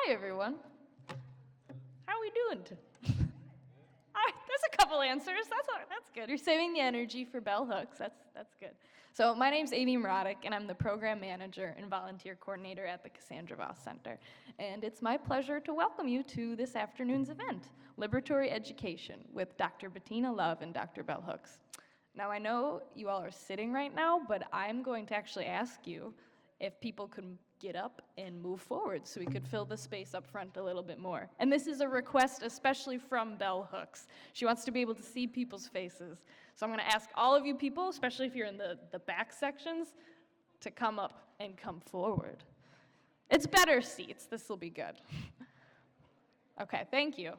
Hi, everyone. How are we doing? There's a couple answers. That's good. You're saving the energy for bell hooks. That's good. So my name's Amy Mrodek, and I'm the program manager and volunteer coordinator at the Cassandra Voss Center. And it's my pleasure to welcome you to this afternoon's event, Liberatory Education, with Dr. Bettina Love and Dr. Bell Hooks. Now, I know you all are sitting right now, but I'm going to actually ask you if people could get up and move forward so we could fill the space up front a little bit more. And this is a request especially from Bell Hooks. She wants to be able to see people's faces. So I'm going to ask all of you people, especially if you're in the back sections, to come up and come forward. It's better seats. This will be good. Okay, thank you.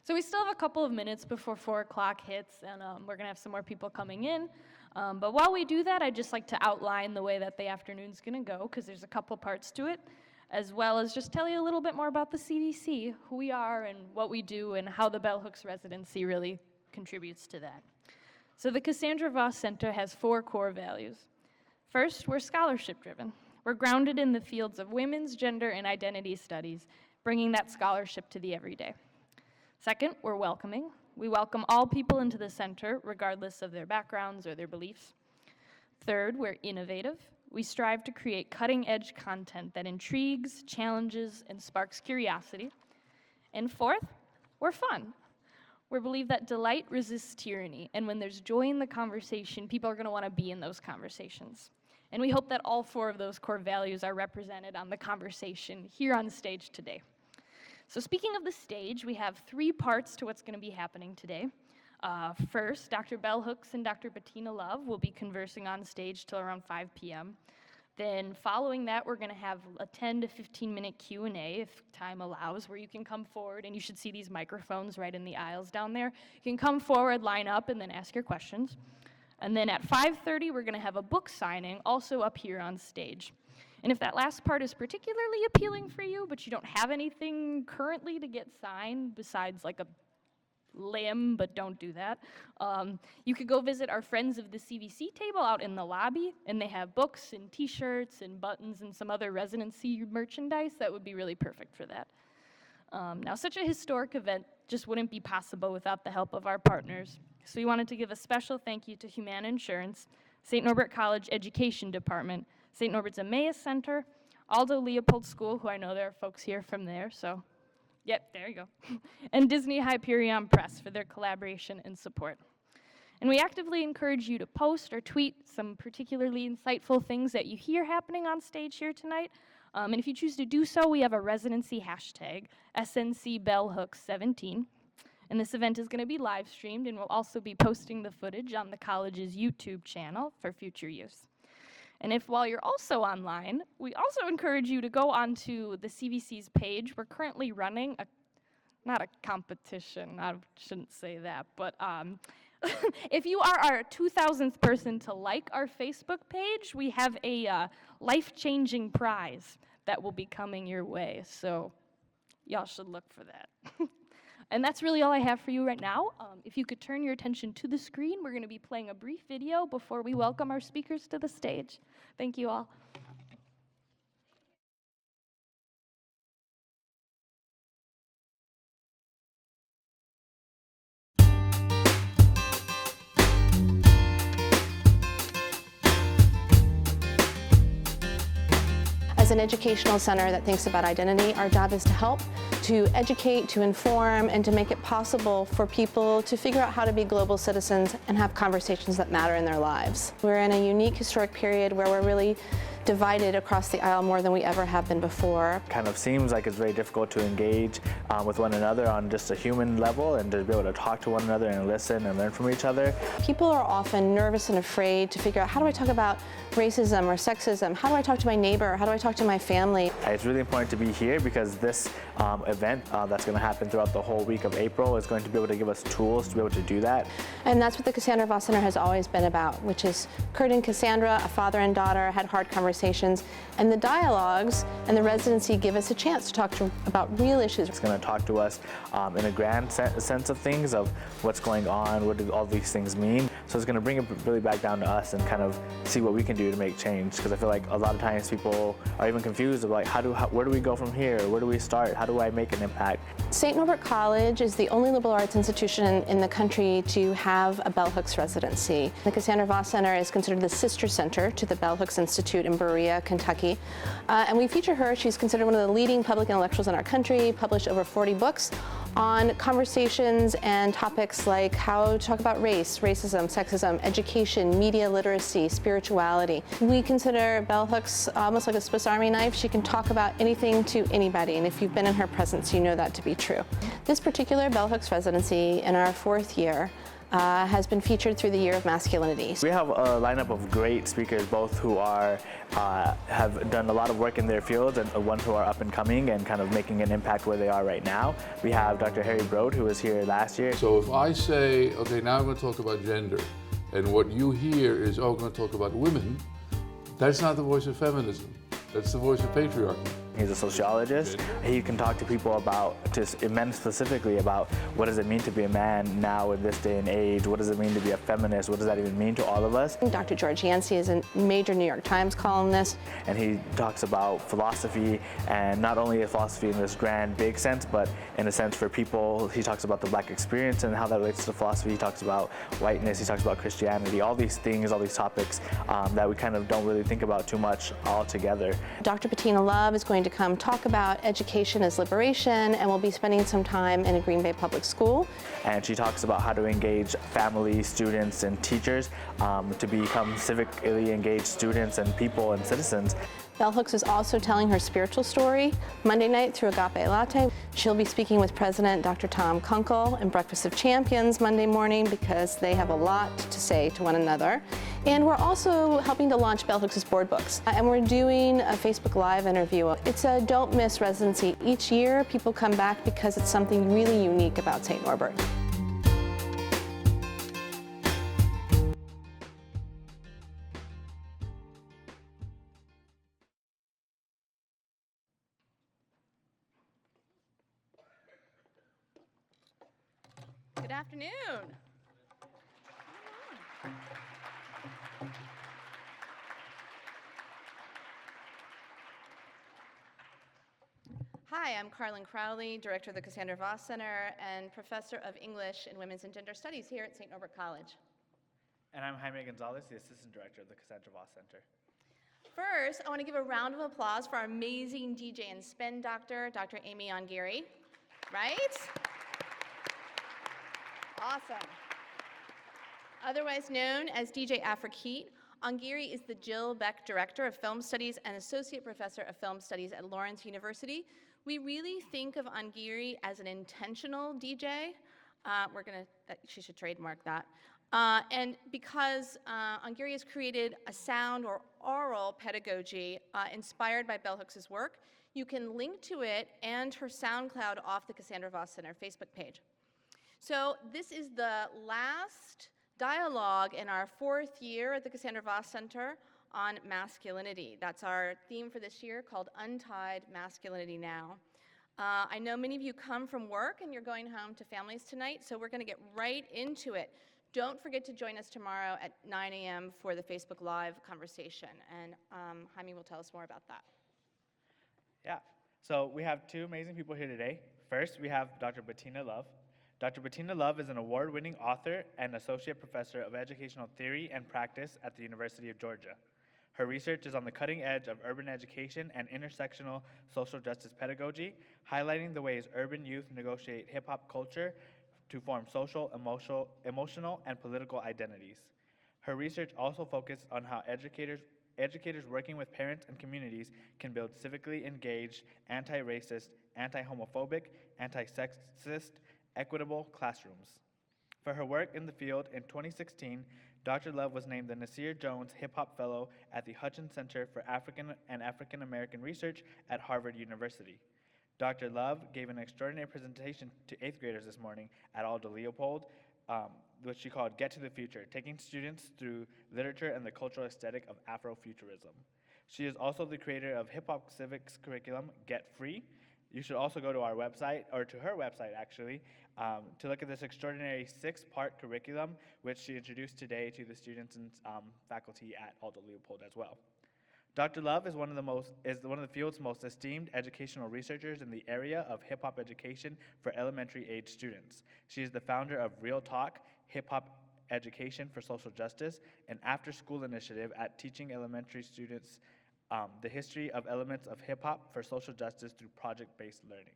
So we still have a couple of minutes before 4 o'clock hits, and we're going to have some more people coming in. But while we do that, I'd just like to outline the way that the afternoon's going to go, because there's a couple parts to it, as well as just tell you a little bit more about the CVC, who we are and what we do, and how the Bell Hooks residency really contributes to that. So the Cassandra Voss Center has 4 core values. First, we're scholarship-driven. We're grounded in the fields of women's, gender, and identity studies, bringing that scholarship to the everyday. Second, we're welcoming. We welcome all people into the center, regardless of their backgrounds or their beliefs. Third, we're innovative. We strive to create cutting-edge content that intrigues, challenges, and sparks curiosity. And fourth, we're fun. We believe that delight resists tyranny, and when there's joy in the conversation, people are going to want to be in those conversations. And we hope that all 4 of those core values are represented on the conversation here on stage today. So speaking of the stage, we have 3 parts to what's going to be happening today. First, Dr. Bell Hooks and Dr. Bettina Love will be conversing on stage till around 5 p.m. Then following that, we're going to have a 10 to 15-minute Q&A, if time allows, where you can come forward, and you should see these microphones right in the aisles down there. You can come forward, line up, and then ask your questions. And then at 5:30, we're going to have a book signing, also up here on stage. And if that last part is particularly appealing for you, but you don't have anything currently to get signed besides like a limb, but don't do that, you could go visit our Friends of the CVC table out in the lobby, and they have books and t-shirts and buttons and some other residency merchandise that would be really perfect for that. Now, such a historic event just wouldn't be possible without the help of our partners. So we wanted to give a special thank you to Humana Insurance, St. Norbert College Education Department, St. Norbert's Emmaus Center, Aldo Leopold School, who I know there are folks here from there, so, yep, there you go, and Disney Hyperion Press for their collaboration and support. And we actively encourage you to post or tweet some particularly insightful things that you hear happening on stage here tonight. And if you choose to do so, we have a residency hashtag, SNCBellHooks17. And this event is going to be live streamed, and we'll also be posting the footage on the college's YouTube channel for future use. And if while you're also online, we also encourage you to go onto the CVC's page. We're currently running not a competition, I shouldn't say that, but if you are our 2,000th person to like our Facebook page, we have a life-changing prize that will be coming your way. So y'all should look for that. And that's really all I have for you right now. If you could turn your attention to the screen, we're going to be playing a brief video before we welcome our speakers to the stage. Thank you all. As an educational center that thinks about identity, our job is to help, to educate, to inform, and to make it possible for people to figure out how to be global citizens and have conversations that matter in their lives. We're in a unique historic period where we're really divided across the aisle more than we ever have been before. Kind of seems like it's very difficult to engage with one another on just a human level, and to be able to talk to one another and listen and learn from each other. People are often nervous and afraid to figure out, how do I talk about racism or sexism? How do I talk to my neighbor? How do I talk to my family? It's really important to be here because this event that's going to happen throughout the whole week of April is going to be able to give us tools to be able to do that. And that's what the Cassandra Voss Center has always been about, which is Kurt and Cassandra, a father and daughter, had hard conversations, and the dialogues and the residency give us a chance to talk about real issues. It's going to talk to us in a grand sense of things, of what's going on, what do all these things mean. So it's going to bring it really back down to us and kind of see what we can do to make change, because I feel like a lot of times people are even confused about where do we go from here? Where do we start? How do I make an impact? St. Norbert College is the only liberal arts institution in the country to have a bell hooks residency. The Cassandra Voss Center is considered the sister center to the Bell Hooks Institute in Berea, Kentucky. And we feature her. She's considered one of the leading public intellectuals in our country, published over 40 books on conversations and topics like how to talk about race, racism, sexism, education, media literacy, spirituality. We consider bell hooks almost like a Swiss Army knife. She can talk about anything to anybody, and if you've been in her presence, you know that to be true. This particular bell hooks residency in our 4th year has been featured through the Year of Masculinity. We have a lineup of great speakers, both who are have done a lot of work in their fields and ones who are up and coming and kind of making an impact where they are right now. We have Dr. Harry Brode, who was here last year. So if I say, okay, now I'm going to talk about gender, and what you hear is, oh, I'm going to talk about women, that's not the voice of feminism. That's the voice of patriarchy. He's a sociologist. He can talk to people about, to men specifically, about what does it mean to be a man now in this day and age? What does it mean to be a feminist? What does that even mean to all of us? Dr. George Yancey is a major New York Times columnist. And he talks about philosophy, and not only a philosophy in this grand, big sense, but in a sense for people. He talks about the Black experience and how that relates to philosophy. He talks about whiteness. He talks about Christianity. All these things, all these topics that we kind of don't really think about too much all together. Dr. Bettina Love is going to come talk about education as liberation, and we'll be spending some time in a Green Bay public school. And she talks about how to engage families, students, and teachers to become civically engaged students and people and citizens. Bell Hooks is also telling her spiritual story Monday night through Agape Latte. She'll be speaking with President Dr. Tom Kunkel in Breakfast of Champions Monday morning because they have a lot to say to one another. And we're also helping to launch Bell Hooks' board books. And we're doing a Facebook Live interview. It's a don't miss residency. Each year, people come back because it's something really unique about St. Norbert. Good afternoon. Hi, I'm Carlin Crowley, Director of the Cassandra Voss Center and Professor of English and Women's and Gender Studies here at St. Norbert College. And I'm Jaime Gonzalez, the Assistant Director of the Cassandra Voss Center. First, I want to give a round of applause for our amazing DJ and spin doctor, Dr. Amy Ongiri. Right? Awesome. Otherwise known as DJ Afrique, Ongiri is the Jill Beck Director of Film Studies and Associate Professor of Film Studies at Lawrence University. We really think of Ongiri as an intentional DJ. She should trademark that. And because Ongiri has created a sound or oral pedagogy inspired by Bell Hooks' work, you can link to it and her SoundCloud off the Cassandra Voss Center Facebook page. So this is the last dialogue in our 4th year at the Cassandra Voss Center on masculinity. That's our theme for this year, called Untied Masculinity Now. I know many of you come from work and you're going home to families tonight, so we're going to get right into it. Don't forget to join us tomorrow at 9 a.m. for the Facebook Live conversation, and Jaime will tell us more about that. Yeah, so we have 2 amazing people here today. First, we have Dr. Bettina Love. Dr. Bettina Love is an award-winning author and associate professor of educational theory and practice at the University of Georgia. Her research is on the cutting edge of urban education and intersectional social justice pedagogy, highlighting the ways urban youth negotiate hip-hop culture to form social, emotional, and political identities. Her research also focuses on how educators working with parents and communities can build civically engaged, anti-racist, anti-homophobic, anti-sexist, equitable classrooms. For her work in the field in 2016, Dr. Love was named the Nasir Jones Hip Hop Fellow at the Hutchins Center for African and African American Research at Harvard University. Dr. Love gave an extraordinary presentation to 8th graders this morning at Aldo Leopold, which she called Get to the Future, taking students through literature and the cultural aesthetic of Afrofuturism. She is also the creator of hip-hop civics curriculum, Get Free. You should also go to our website, or to her website actually, to look at this extraordinary 6-part curriculum, which she introduced today to the students and faculty at Aldo Leopold as well. Dr. Love is one of the field's most esteemed educational researchers in the area of hip-hop education for elementary-age students. She is the founder of Real Talk, Hip-Hop Education for Social Justice, an after-school initiative at teaching elementary students the history of elements of hip-hop for social justice through project-based learning.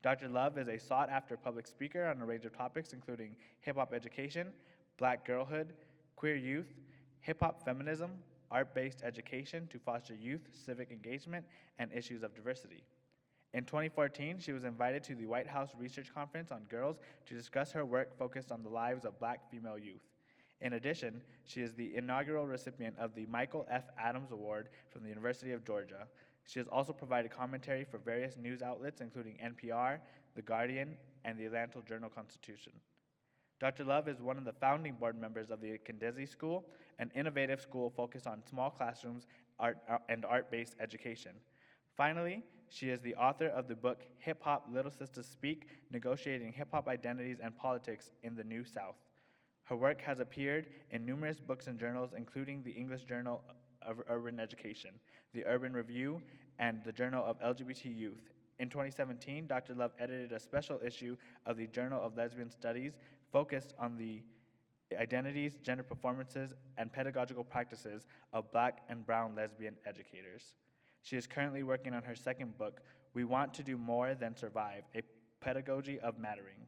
Dr. Love is a sought-after public speaker on a range of topics including hip-hop education, Black girlhood, queer youth, hip-hop feminism, art-based education to foster youth civic engagement, and issues of diversity. In 2014, she was invited to the White House Research Conference on Girls to discuss her work focused on the lives of Black female youth. In addition, she is the inaugural recipient of the Michael F. Adams Award from the University of Georgia. She has also provided commentary for various news outlets including NPR, The Guardian, and the Atlanta Journal-Constitution. Dr. Love is one of the founding board members of the Kendesi School, an innovative school focused on small classrooms and art-based education. Finally, she is the author of the book Hip Hop Little Sisters Speak, Negotiating Hip Hop Identities and Politics in the New South. Her work has appeared in numerous books and journals, including the English Journal of Urban Education, the Urban Review, and the Journal of LGBT Youth. In 2017, Dr. Love edited a special issue of the Journal of Lesbian Studies focused on the identities, gender performances, and pedagogical practices of Black and brown lesbian educators. She is currently working on her second book, We Want to Do More Than Survive, a Pedagogy of Mattering.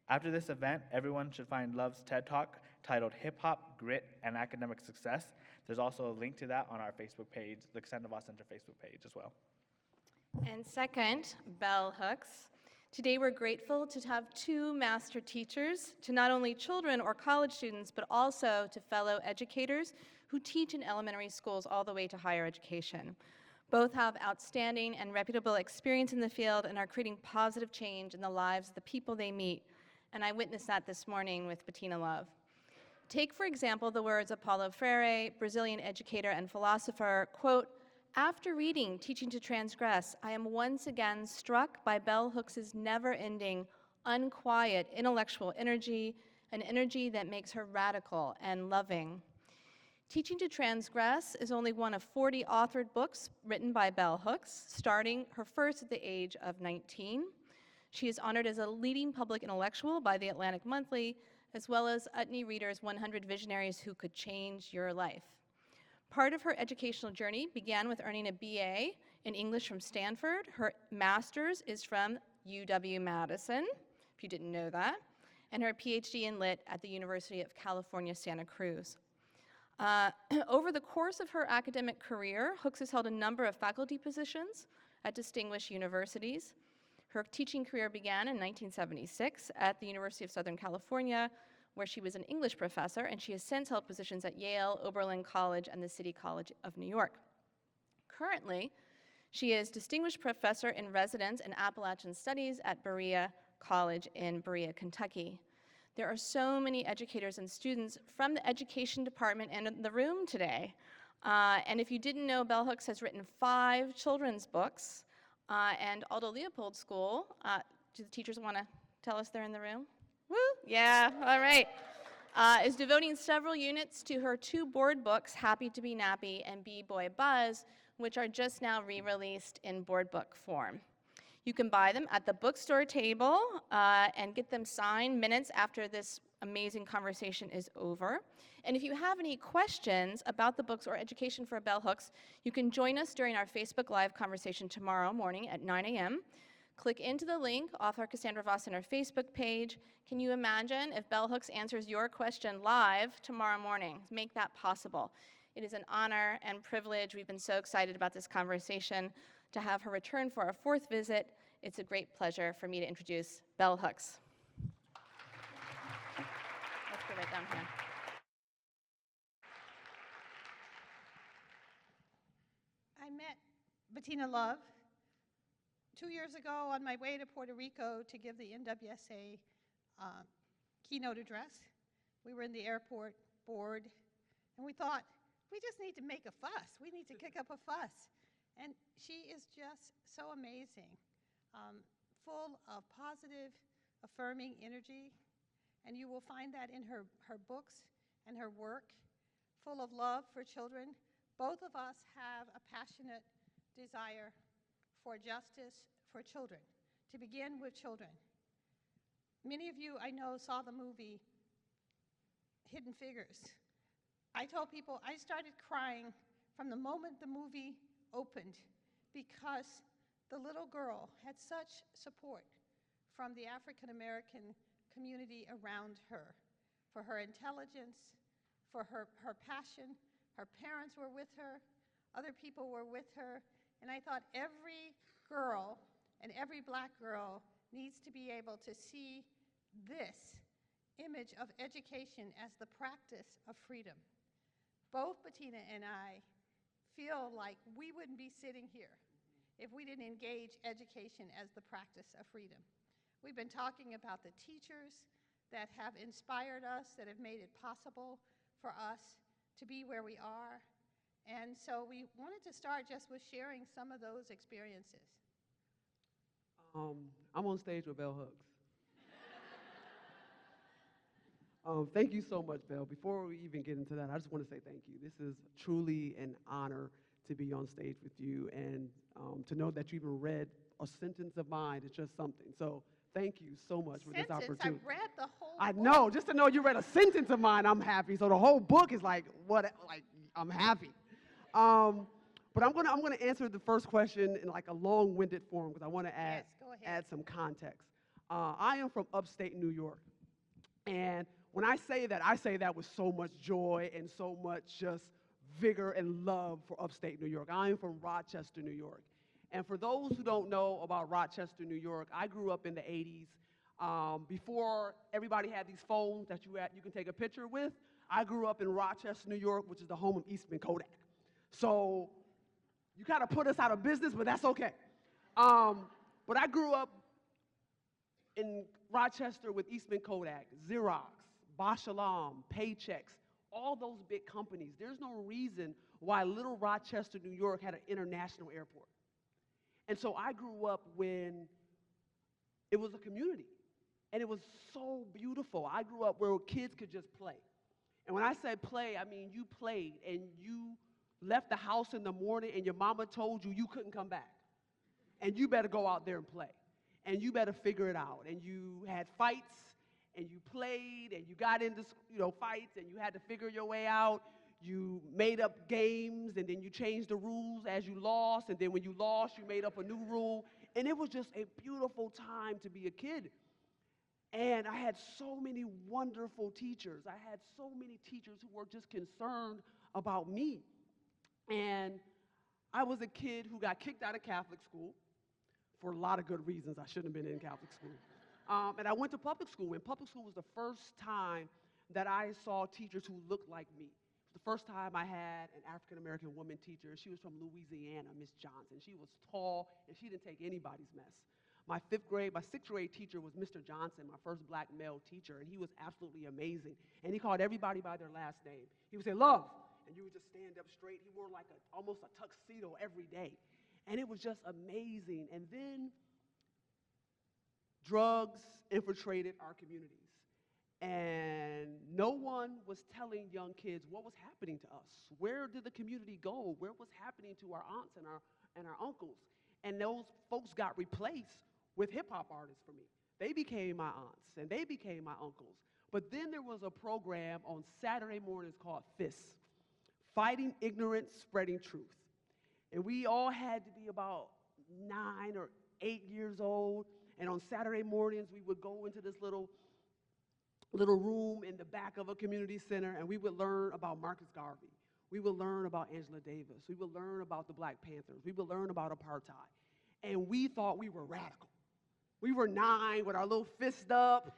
After this event, everyone should find Love's TED Talk titled Hip Hop, Grit, and Academic Success. There's also a link to that on our Facebook page, the Sandoval Center Facebook page as well. And second, bell hooks. Today we're grateful to have 2 master teachers to not only children or college students, but also to fellow educators who teach in elementary schools all the way to higher education. Both have outstanding and reputable experience in the field and are creating positive change in the lives of the people they meet. And I witnessed that this morning with Bettina Love. Take, for example, the words of Paulo Freire, Brazilian educator and philosopher, quote, "After reading Teaching to Transgress, I am once again struck by bell hooks' never-ending, unquiet intellectual energy, an energy that makes her radical and loving." Teaching to Transgress is only one of 40 authored books written by bell hooks, starting her first at the age of 19. She is honored as a leading public intellectual by the Atlantic Monthly, as well as Utne Reader's 100 Visionaries Who Could Change Your Life. Part of her educational journey began with earning a BA in English from Stanford. Her master's is from UW-Madison, if you didn't know that, and her PhD in Lit at the University of California, Santa Cruz. Over the course of her academic career, Hooks has held a number of faculty positions at distinguished universities. Her teaching career began in 1976 at the University of Southern California, where she was an English professor, and she has since held positions at Yale, Oberlin College, and the City College of New York. Currently, she is Distinguished Professor in Residence in Appalachian Studies at Berea College in Berea, Kentucky. There are so many educators and students from the education department in the room today. And if you didn't know, bell hooks has written 5 children's books, and Aldo Leopold School, do the teachers want to tell us they're in the room? Woo, yeah, all right. Is devoting several units to her 2 board books, Happy to be Nappy and B-Boy Buzz, which are just now re-released in board book form. You can buy them at the bookstore table and get them signed minutes after this amazing conversation is over. And if you have any questions about the books or education for bell hooks, you can join us during our Facebook Live conversation tomorrow morning at 9 a.m. Click into the link off our Cassandra Voss Center Facebook page. Can you imagine if bell hooks answers your question live tomorrow morning? Make that possible. It is an honor and privilege. We've been so excited about this conversation to have her return for our 4th visit. It's a great pleasure for me to introduce bell hooks. Let's put that down here. I met Bettina Love 2 years ago on my way to Puerto Rico to give the NWSA keynote address. We were in the airport, bored, and we thought, we just need to make a fuss. We need to kick up a fuss. And she is just so amazing, full of positive, affirming energy. And you will find that in her books and her work, full of love for children. Both of us have a passionate desire for justice for children, to begin with children. Many of you, I know, saw the movie Hidden Figures. I told people I started crying from the moment the movie opened because the little girl had such support from the African American community around her, for her intelligence, for her passion. Her parents were with her, other people were with her, and I thought every girl and every black girl needs to be able to see this image of education as the practice of freedom. Both Bettina and I feel like we wouldn't be sitting here if we didn't engage education as the practice of freedom. We've been talking about the teachers that have inspired us, that have made it possible for us to be where we are. And so we wanted to start just with sharing some of those experiences. I'm on stage with bell hugs. Thank you so much, Belle. Before we even get into that, I just want to say thank you. This is truly an honor to be on stage with you, and to know that you even read a sentence of mine is just something. So thank you so much for this opportunity. I read the whole I book. know, just to know you read a sentence of mine, I'm happy. So the whole book is like, I'm happy. But I'm gonna answer the first question in like a long-winded form because I want to add some context. I am from upstate New York, and when I say that with so much joy and so much just vigor and love for upstate New York. I am from Rochester, New York. And for those who don't know about Rochester, New York, I grew up in the 80s. Before everybody had these phones that you can take a picture with, I grew up in Rochester, New York, which is the home of Eastman Kodak. So you kind of put us out of business, but that's okay. But I grew up in Rochester with Eastman Kodak, Xerox, Bosch Alarm, Paychecks, all those big companies. There's no reason why little Rochester, New York had an international airport. And so I grew up when it was a community, and it was so beautiful. I grew up where kids could just play. And when I say play, I mean you played, and you left the house in the morning, and your mama told you you couldn't come back. And you better go out there and play. And you better figure it out. And you had fights, and you played, and you got into fights, and you had to figure your way out. You made up games, and then you changed the rules as you lost, and then when you lost, you made up a new rule. And it was just a beautiful time to be a kid. And I had so many wonderful teachers. I had so many teachers who were just concerned about me. And I was a kid who got kicked out of Catholic school for a lot of good reasons. I shouldn't have been in Catholic school. And I went to public school, and public school was the first time that I saw teachers who looked like me. It was the first time I had an African-American woman teacher. She was from Louisiana, Miss Johnson. She was tall, and she didn't take anybody's mess. My sixth grade teacher was Mr. Johnson, my first black male teacher, and he was absolutely amazing. And he called everybody by their last name. He would say, "Love," and you would just stand up straight. He wore like almost a tuxedo every day. And it was just amazing. And then drugs infiltrated our communities. And no one was telling young kids what was happening to us. Where did the community go? Where was happening to our aunts and our uncles? And those folks got replaced with hip-hop artists for me. They became my aunts, and they became my uncles. But then there was a program on Saturday mornings called FIST, Fighting Ignorance, Spreading Truth. And we all had to be about 9 or 8 years old. And on Saturday mornings, we would go into this little room in the back of a community center, and we would learn about Marcus Garvey. We would learn about Angela Davis. We would learn about the Black Panthers. We would learn about apartheid. And we thought we were radical. We were 9 with our little fist up,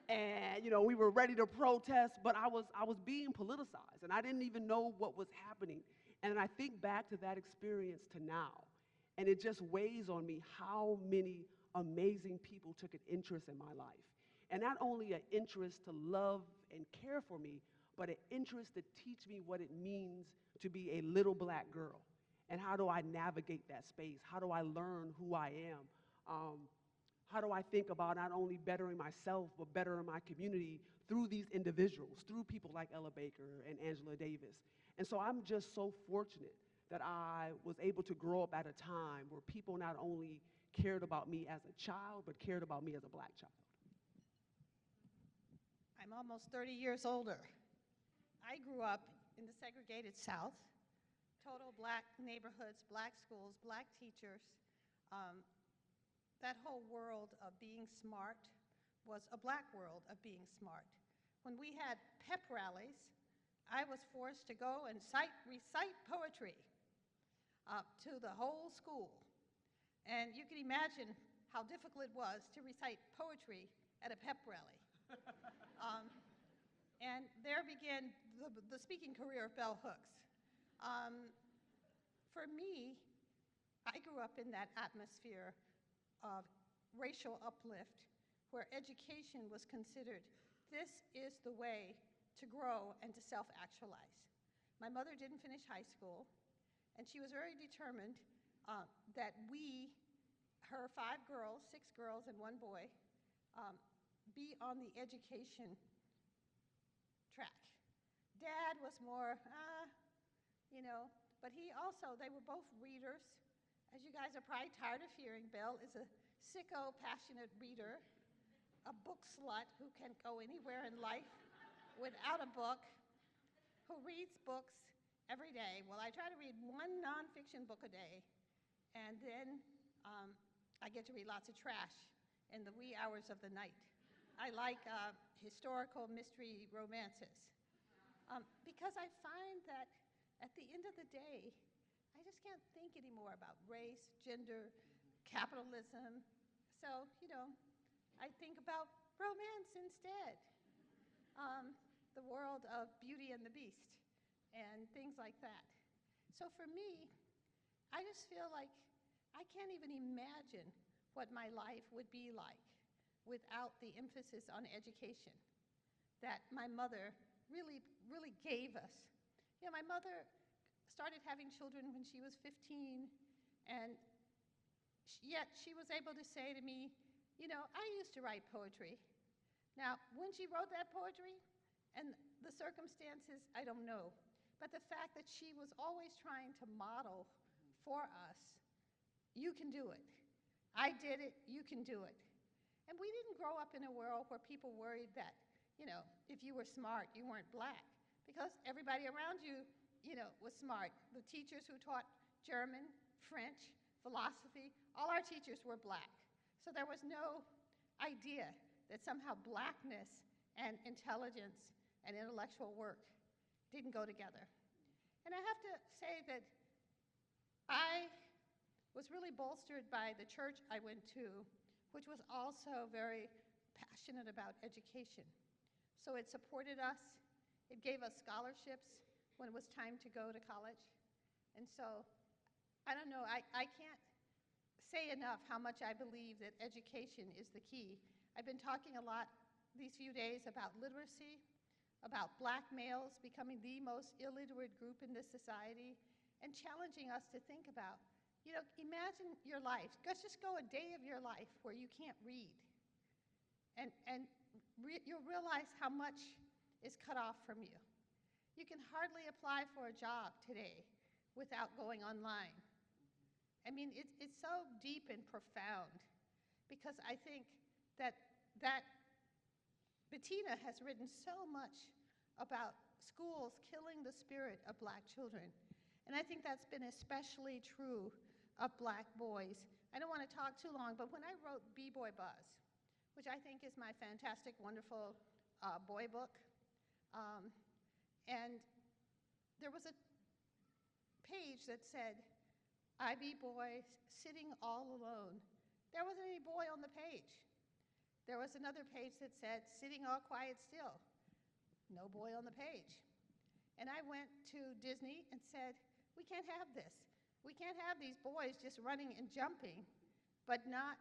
and we were ready to protest, but I was being politicized, and I didn't even know what was happening. And I think back to that experience to now, And it just weighs on me how many amazing people took an interest in my life. And not only an interest to love and care for me, but an interest to teach me what it means to be a little black girl. And how do I navigate that space? How do I learn who I am? How do I think about not only bettering myself, but bettering my community through these individuals, through people like Ella Baker and Angela Davis? And so I'm just so fortunate that I was able to grow up at a time where people not only cared about me as a child, but cared about me as a black child. I'm almost 30 years older. I grew up in the segregated South, total black neighborhoods, black schools, black teachers. That whole world of being smart was a black world of being smart. When we had pep rallies, I was forced to go and recite poetry to the whole school. And you can imagine how difficult it was to recite poetry at a pep rally. And there began the speaking career of bell hooks. For me, I grew up in that atmosphere of racial uplift where education was considered, this is the way to grow and to self-actualize. My mother didn't finish high school, and she was very determined that we, her 5 girls, 6 girls and 1 boy, be on the education track. Dad was more, but he also, they were both readers. As you guys are probably tired of hearing, Belle is a sicko, passionate reader, a book slut who can go anywhere in life without a book, who reads books every day. Well, I try to read 1 nonfiction book a day, and then I get to read lots of trash in the wee hours of the night. I like historical mystery romances because I find that at the end of the day, I just can't think anymore about race, gender, capitalism. So, I think about romance instead. The world of Beauty and the Beast and things like that. So for me, I just feel like I can't even imagine what my life would be like without the emphasis on education that my mother really, really gave us. My mother started having children when she was 15, and yet she was able to say to me, I used to write poetry. Now, when she wrote that poetry and the circumstances, I don't know. But the fact that she was always trying to model for us, you can do it. I did it, you can do it. And we didn't grow up in a world where people worried that, if you were smart, you weren't black. Because everybody around you, was smart. The teachers who taught German, French, philosophy, all our teachers were black. So there was no idea that somehow blackness and intelligence and intellectual work didn't go together. And I have to say that I was really bolstered by the church I went to, which was also very passionate about education. So it supported us. It gave us scholarships when it was time to go to college. And so, I don't know, I can't say enough how much I believe that education is the key. I've been talking a lot these few days about literacy, about black males becoming the most illiterate group in this society, and challenging us to think about, imagine your life. Just go a day of your life where you can't read. And you'll realize how much is cut off from you. You can hardly apply for a job today without going online. I mean, it's so deep and profound because I think that Bettina has written so much about schools killing the spirit of black children. And I think that's been especially true of black boys. I don't want to talk too long, but when I wrote B-Boy Buzz, which I think is my fantastic, wonderful boy book, and there was a page that said, I be boy sitting all alone. There wasn't any boy on the page. There was another page that said, sitting all quiet still. No boy on the page. And I went to Disney and said, we can't have this. We can't have these boys just running and jumping, but not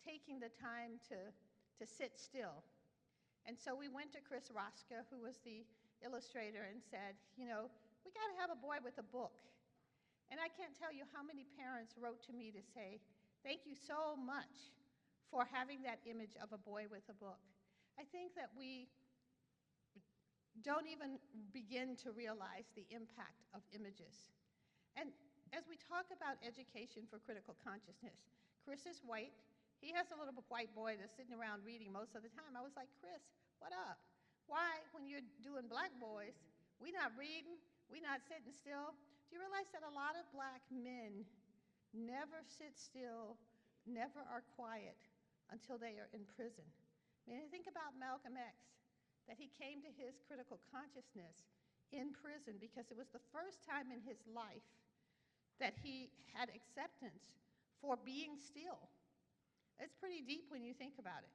taking the time to sit still. And so we went to Chris Roska, who was the illustrator, and said, you know, we got to have a boy with a book. And I can't tell you how many parents wrote to me to say, thank you so much for having that image of a boy with a book. I think that we don't even begin to realize the impact of images. And as we talk about education for critical consciousness, Chris is white. He has a little white boy that's sitting around reading most of the time. I was like, Chris, what up? Why, when you're doing black boys, we not reading, we not sitting still? Do you realize that a lot of black men never sit still, never are quiet until they are in prison? I mean, think about Malcolm X, that he came to his critical consciousness in prison because it was the first time in his life that he had acceptance for being still. It's pretty deep when you think about it.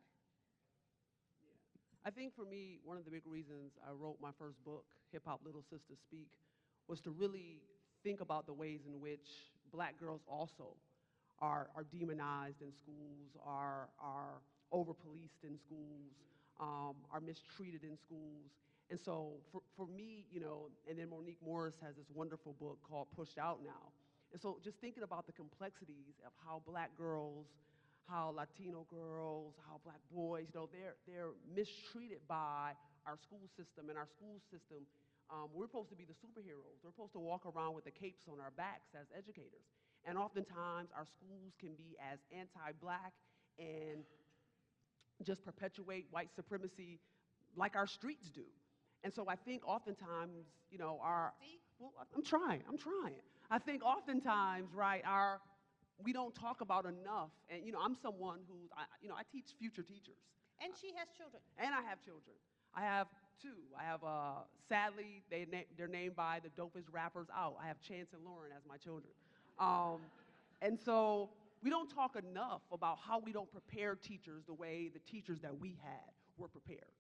I think for me, one of the big reasons I wrote my first book, Hip Hop Little Sisters Speak, was to really think about the ways in which black girls also are demonized in schools, are over-policed in schools, are mistreated in schools. And so for me, you know, and then Monique Morris has this wonderful book called Pushed Out Now. And so just thinking about the complexities of how black girls, how Latino girls, how black boys, you know, they're mistreated by our school system. And our school system, we're supposed to be the superheroes. We're supposed to walk around with the capes on our backs as educators. And oftentimes our schools can be as anti-black and just perpetuate white supremacy like our streets do. And so I think oftentimes, you know, well, I'm trying. I think oftentimes, right, we don't talk about enough. And, you know, I'm someone who's, I teach future teachers. And she has children. And I have children. I have two. I have, sadly, they're named by the dopest rappers out. I have Chance and Lauren as my children. And so we don't talk enough about how we don't prepare teachers the way the teachers that we had were prepared.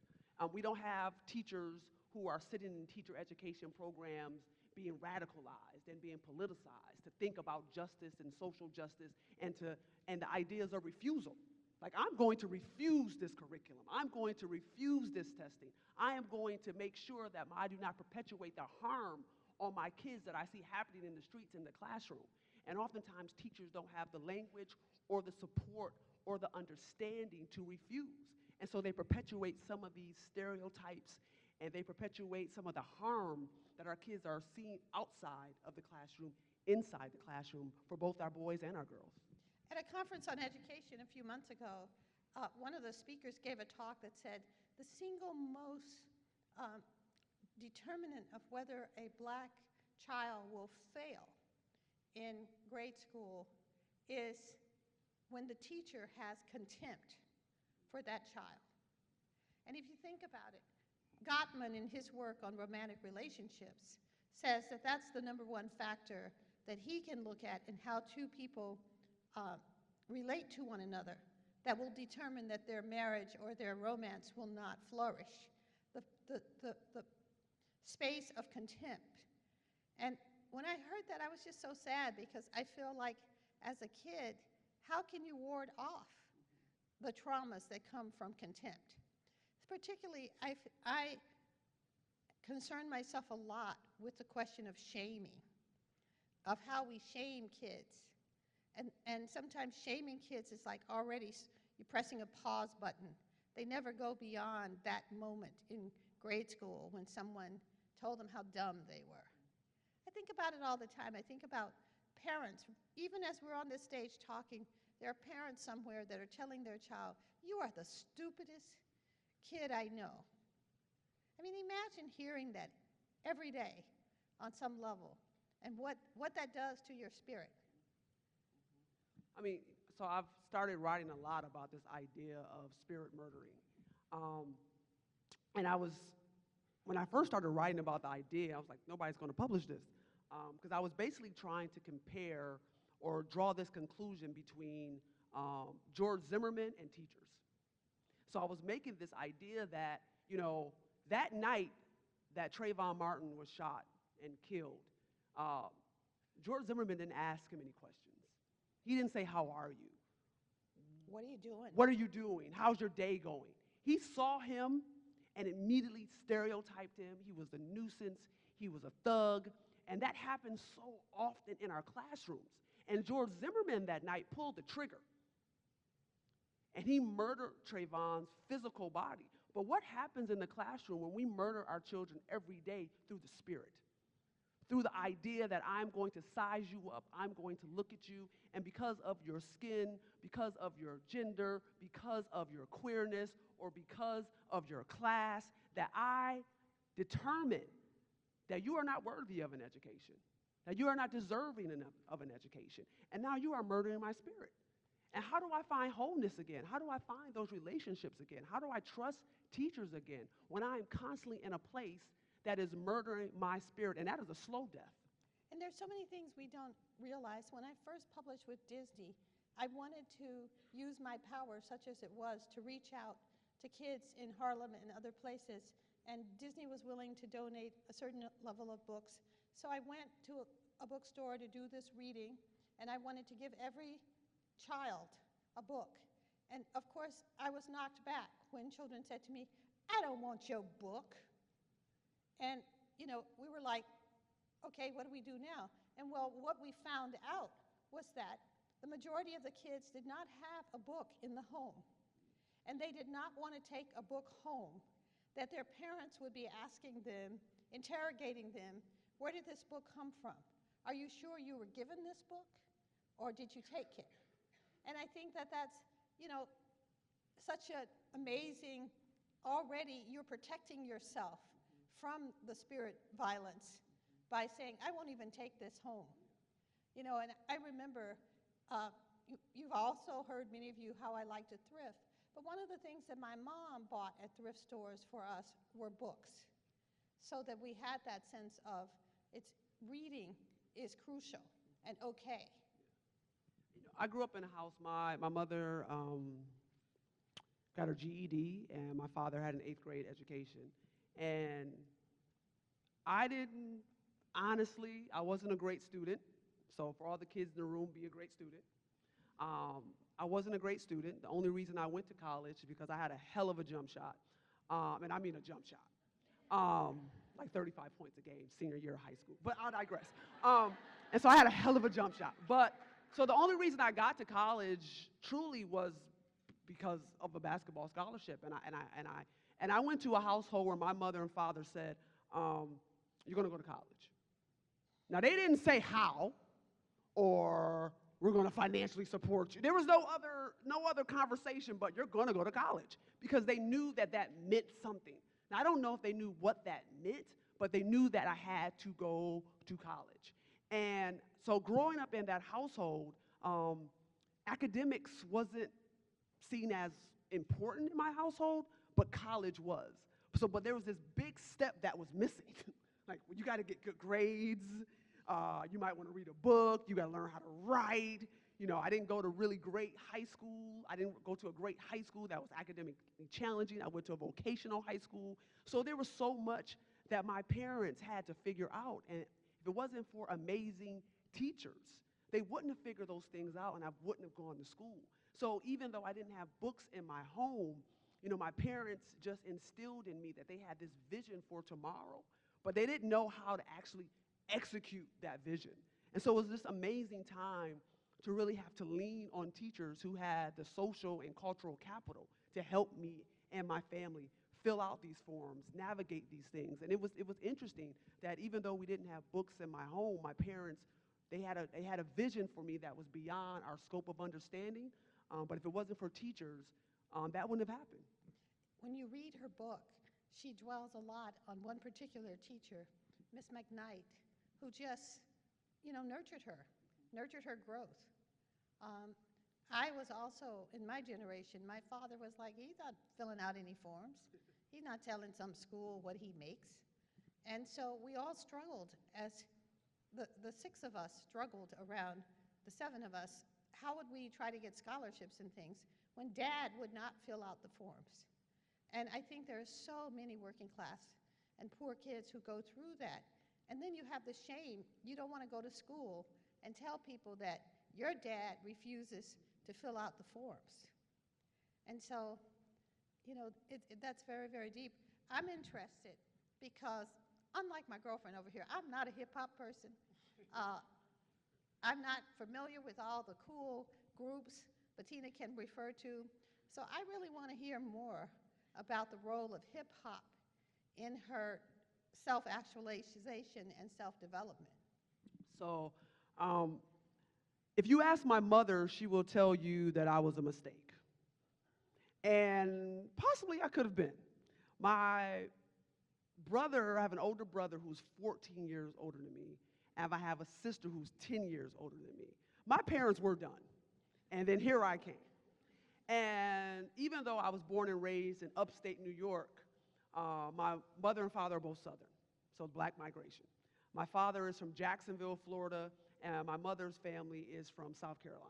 We don't have teachers who are sitting in teacher education programs being radicalized and being politicized to think about justice and social justice and the ideas of refusal. Like, I'm going to refuse this curriculum. I'm going to refuse this testing. I am going to make sure that I do not perpetuate the harm on my kids that I see happening in the streets, in the classroom. And oftentimes teachers don't have the language or the support or the understanding to refuse. And so they perpetuate some of these stereotypes, and they perpetuate some of the harm that our kids are seeing outside of the classroom, inside the classroom, for both our boys and our girls. At a conference on education a few months ago, one of the speakers gave a talk that said the single most determinant of whether a black child will fail in grade school is when the teacher has contempt for that child. And if you think about it, Gottman, in his work on romantic relationships, says that that's the number one factor that he can look at in how two people relate to one another that will determine that their marriage or their romance will not flourish. The space of contempt. And when I heard that, I was just so sad, because I feel like as a kid, how can you ward off the traumas that come from contempt? Particularly, I concern myself a lot with the question of shaming, of how we shame kids. And sometimes shaming kids is like already you're pressing a pause button. They never go beyond that moment in grade school when someone told them how dumb they were. I think about it all the time. I think about parents. Even as we're on this stage talking, there are parents somewhere that are telling their child, you are the stupidest kid I know. I mean, imagine hearing that every day on some level, and what that does to your spirit. I mean, so I've started writing a lot about this idea of spirit murdering. And when I first started writing about the idea, I was like, nobody's going to publish this. Because I was basically trying to compare or draw this conclusion between George Zimmerman and teachers. So I was making this idea that, you know, that night that Trayvon Martin was shot and killed, George Zimmerman didn't ask him any questions. He didn't say, how are you? What are you doing? What are you doing? How's your day going? He saw him and immediately stereotyped him. He was a nuisance. He was a thug. And that happens so often in our classrooms. And George Zimmerman that night pulled the trigger. And he murdered Trayvon's physical body. But what happens in the classroom when we murder our children every day through the spirit? Through the idea that I'm going to size you up, I'm going to look at you, and because of your skin, because of your gender, because of your queerness, or because of your class, that I determine that you are not worthy of an education, that you are not deserving enough of an education, and now you are murdering my spirit. And how do I find wholeness again? How do I find those relationships again? How do I trust teachers again when I'm constantly in a place that is murdering my spirit? And that is a slow death. And there's so many things we don't realize. When I first published with Disney, I wanted to use my power, such as it was, to reach out to kids in Harlem and other places. And Disney was willing to donate a certain level of books. So I went to a bookstore to do this reading, and I wanted to give every child a book. And of course, I was knocked back when children said to me, I don't want your book. And, you know, we were like, okay, what do we do now? And well, what we found out was that the majority of the kids did not have a book in the home. And they did not want to take a book home, that their parents would be asking them, interrogating them, where did this book come from? Are you sure you were given this book, or did you take it? And I think that that's, you know, such an amazing, already you're protecting yourself from the spirit violence by saying, I won't even take this home. You know, and I remember, you've also heard, many of you, how I like to thrift. But one of the things that my mom bought at thrift stores for us were books, so that we had that sense of reading is crucial and okay. I grew up in a house, my mother got her GED, and my father had an 8th grade education. And honestly, I wasn't a great student. So for all the kids in the room, be a great student. I wasn't a great student. The only reason I went to college is because I had a hell of a jump shot. And I mean a jump shot. Like 35 points a game, senior year of high school. But I'll digress. And so I had a hell of a jump shot. So the only reason I got to college truly was because of a basketball scholarship. And I went to a household where my mother and father said, you're going to go to college. Now, they didn't say how or we're going to financially support you. There was no other conversation but you're going to go to college, because they knew that that meant something. Now, I don't know if they knew what that meant, but they knew that I had to go to college. And so growing up in that household, academics wasn't seen as important in my household, but college was. But there was this big step that was missing. Like, well, you got to get good grades. You might want to read a book. You got to learn how to write. You know, I didn't go to really great high school. I didn't go to a great high school that was academically challenging. I went to a vocational high school. So there was so much that my parents had to figure out. And if it wasn't for amazing teachers, they wouldn't have figured those things out, and I wouldn't have gone to school. So even though I didn't have books in my home, you know, my parents just instilled in me that they had this vision for tomorrow, but they didn't know how to actually execute that vision. And so it was this amazing time to really have to lean on teachers who had the social and cultural capital to help me and my family fill out these forms, navigate these things. And it was interesting that even though we didn't have books in my home, my parents, they had a vision for me that was beyond our scope of understanding. But if it wasn't for teachers, that wouldn't have happened. When you read her book, she dwells a lot on one particular teacher, Miss McKnight, who just, you know, nurtured her growth. I was also, in my generation, my father was like, he's not filling out any forms. He's not telling some school what he makes. And so we all struggled, as the 6 of us struggled around the 7 of us. How would we try to get scholarships and things when Dad would not fill out the forms? And I think there are so many working class and poor kids who go through that. And then you have the shame. You don't want to go to school and tell people that your dad refuses to fill out the forms. And so, that's very, very deep. I'm interested because, unlike my girlfriend over here, I'm not a hip-hop person. I'm not familiar with all the cool groups Bettina can refer to. So I really want to hear more about the role of hip-hop in her self-actualization and self-development. So, if you ask my mother, she will tell you that I was a mistake. And possibly I could have been. My brother, I have an older brother who's 14 years older than me, and I have a sister who's 10 years older than me. My parents were done, and then here I came. And even though I was born and raised in upstate New York, my mother and father are both Southern, so black migration. My father is from Jacksonville, Florida, and my mother's family is from South Carolina.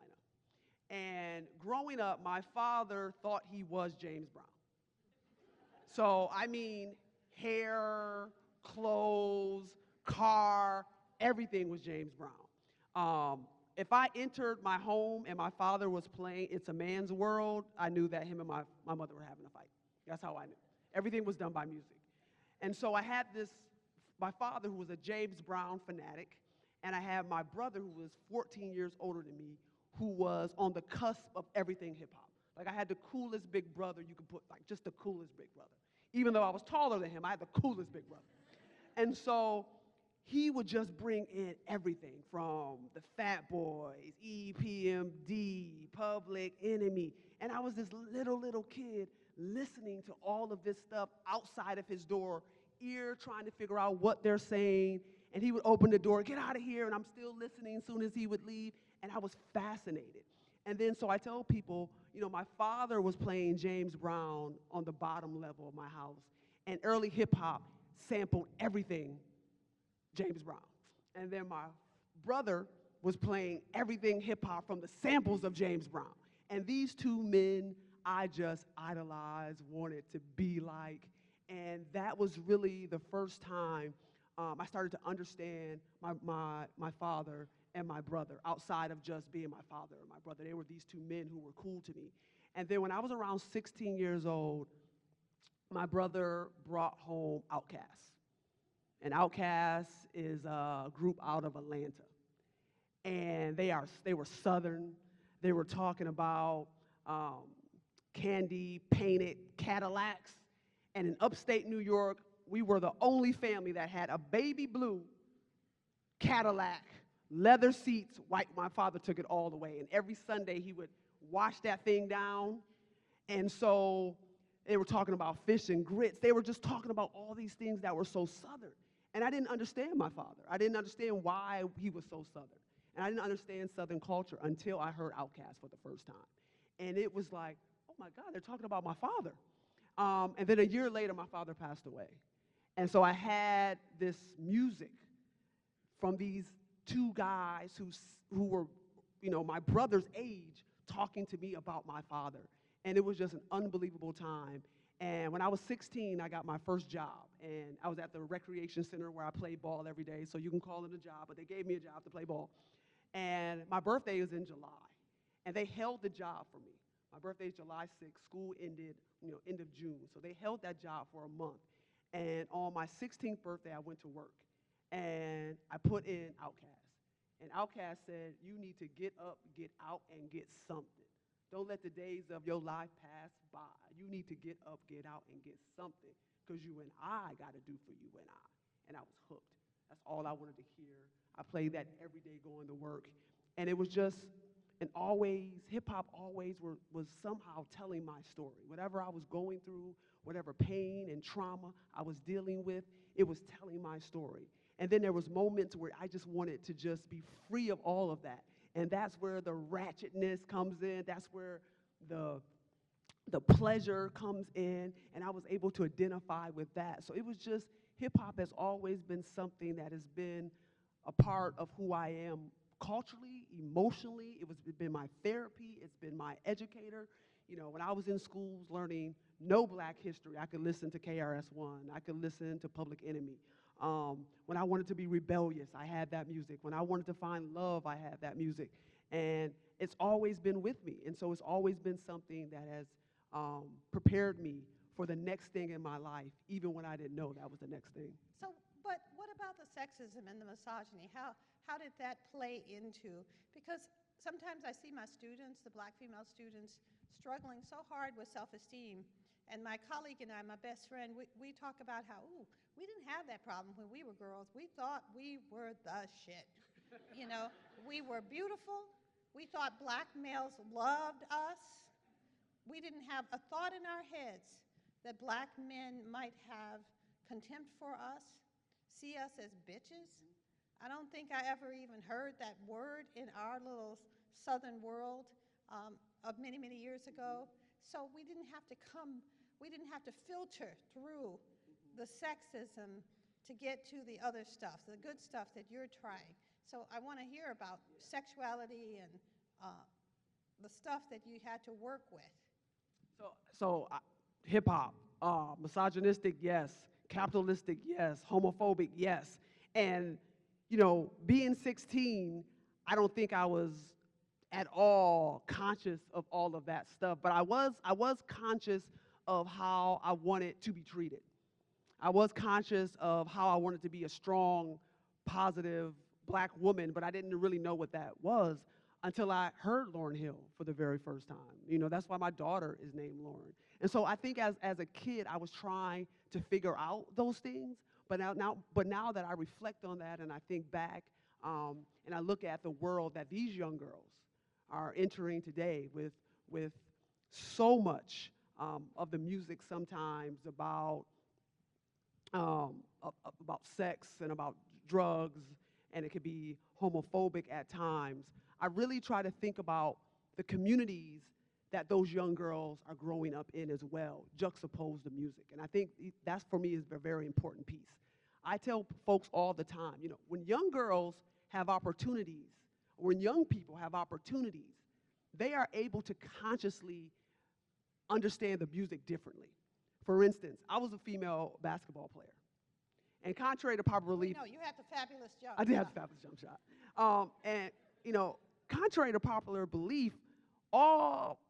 And growing up, my father thought he was James Brown. So, I mean, hair, clothes, car, everything was James Brown. If I entered my home and my father was playing It's a Man's World, I knew that him and my mother were having a fight. That's how I knew. Everything was done by music. And so I had my father who was a James Brown fanatic, and I had my brother who was 14 years older than me, who was on the cusp of everything hip hop. Like, I had the coolest big brother you could put, like just the coolest big brother. Even though I was taller than him, I had the coolest big brother. And so he would just bring in everything from the Fat Boys, EPMD, Public Enemy. And I was this little kid listening to all of this stuff outside of his door, trying to figure out what they're saying. And he would open the door, get out of here, and I'm still listening as soon as he would leave. And I was fascinated. And then so I tell people, my father was playing James Brown on the bottom level of my house. And early hip hop sampled everything James Brown. And then my brother was playing everything hip hop from the samples of James Brown. And these two men I just idolized, wanted to be like. And that was really the first time I started to understand my father and my brother, outside of just being my father and my brother. They were these two men who were cool to me. And then when I was around 16 years old, my brother brought home Outkast. And Outkast is a group out of Atlanta. And they were Southern. They were talking about candy painted Cadillacs. And in upstate New York, we were the only family that had a baby blue Cadillac, leather seats, white. My father took it all the way. And every Sunday he would wash that thing down. And so they were talking about fish and grits. They were just talking about all these things that were so Southern. And I didn't understand my father. I didn't understand why he was so Southern. And I didn't understand Southern culture until I heard Outkast for the first time. And it was like, oh my God, they're talking about my father. And then a year later, my father passed away. And so I had this music from these two guys who were, my brother's age, talking to me about my father. And it was just an unbelievable time. And when I was 16, I got my first job. And I was at the recreation center where I played ball every day. So you can call it a job, but they gave me a job to play ball. And my birthday was in July. And they held the job for me. My birthday is July 6th. School ended, end of June. So they held that job for a month. And on my 16th birthday, I went to work. And I put in Outkast. And Outkast said, you need to get up, get out, and get something. Don't let the days of your life pass by. You need to get up, get out, and get something, because you and I got to do for you and I. And I was hooked. That's all I wanted to hear. I played that every day going to work. And it was just, and always, hip-hop always was somehow telling my story. Whatever I was going through, whatever pain and trauma I was dealing with, it was telling my story. And then there was moments where I just wanted to just be free of all of that. And that's where the ratchetness comes in. That's where the pleasure comes in. And I was able to identify with that. So it was just, hip-hop has always been something that has been a part of who I am culturally, emotionally. It's been my therapy. It's been my educator. When I was in schools learning no Black history, I could listen to KRS-One. I could listen to Public Enemy. When I wanted to be rebellious, I had that music. When I wanted to find love, I had that music. And it's always been with me. And so it's always been something that has prepared me for the next thing in my life, even when I didn't know that was the next thing. So, but what about the sexism and the misogyny? How did that play into, because sometimes I see my students, the black female students, struggling so hard with self-esteem. And my colleague and I, my best friend, we talk about how, ooh, we didn't have that problem when we were girls. We thought we were the shit. You know, we were beautiful. We thought black males loved us. We didn't have a thought in our heads that black men might have contempt for us, see us as bitches. I don't think I ever even heard that word in our little southern world of many, many years ago. So we didn't have to filter through the sexism to get to the other stuff, the good stuff that you're trying. So I want to hear about sexuality and the stuff that you had to work with. So hip hop, misogynistic, yes. Capitalistic, yes. Homophobic, yes. And, you know, being 16, I don't think I was at all conscious of all of that stuff, but I was conscious of how I wanted to be treated. I was conscious of how I wanted to be a strong, positive black woman, but I didn't really know what that was until I heard Lauryn Hill for the very first time. You know, that's why my daughter is named Lauren. And so I think as a kid, I was trying to figure out those things, but now that I reflect on that and I think back and I look at the world that these young girls are entering today with so much of the music sometimes about sex and about drugs, and it could be homophobic at times. I really try to think about the communities that those young girls are growing up in as well, juxtapose the music. And I think that's, for me, is a very important piece. I tell folks all the time, you know, when young girls have opportunities, when young people have opportunities, they are able to consciously understand the music differently. For instance, I was a female basketball player. And contrary to popular belief— No, you had the fabulous jump I did have the fabulous jump shot. And, you know, contrary to popular belief, all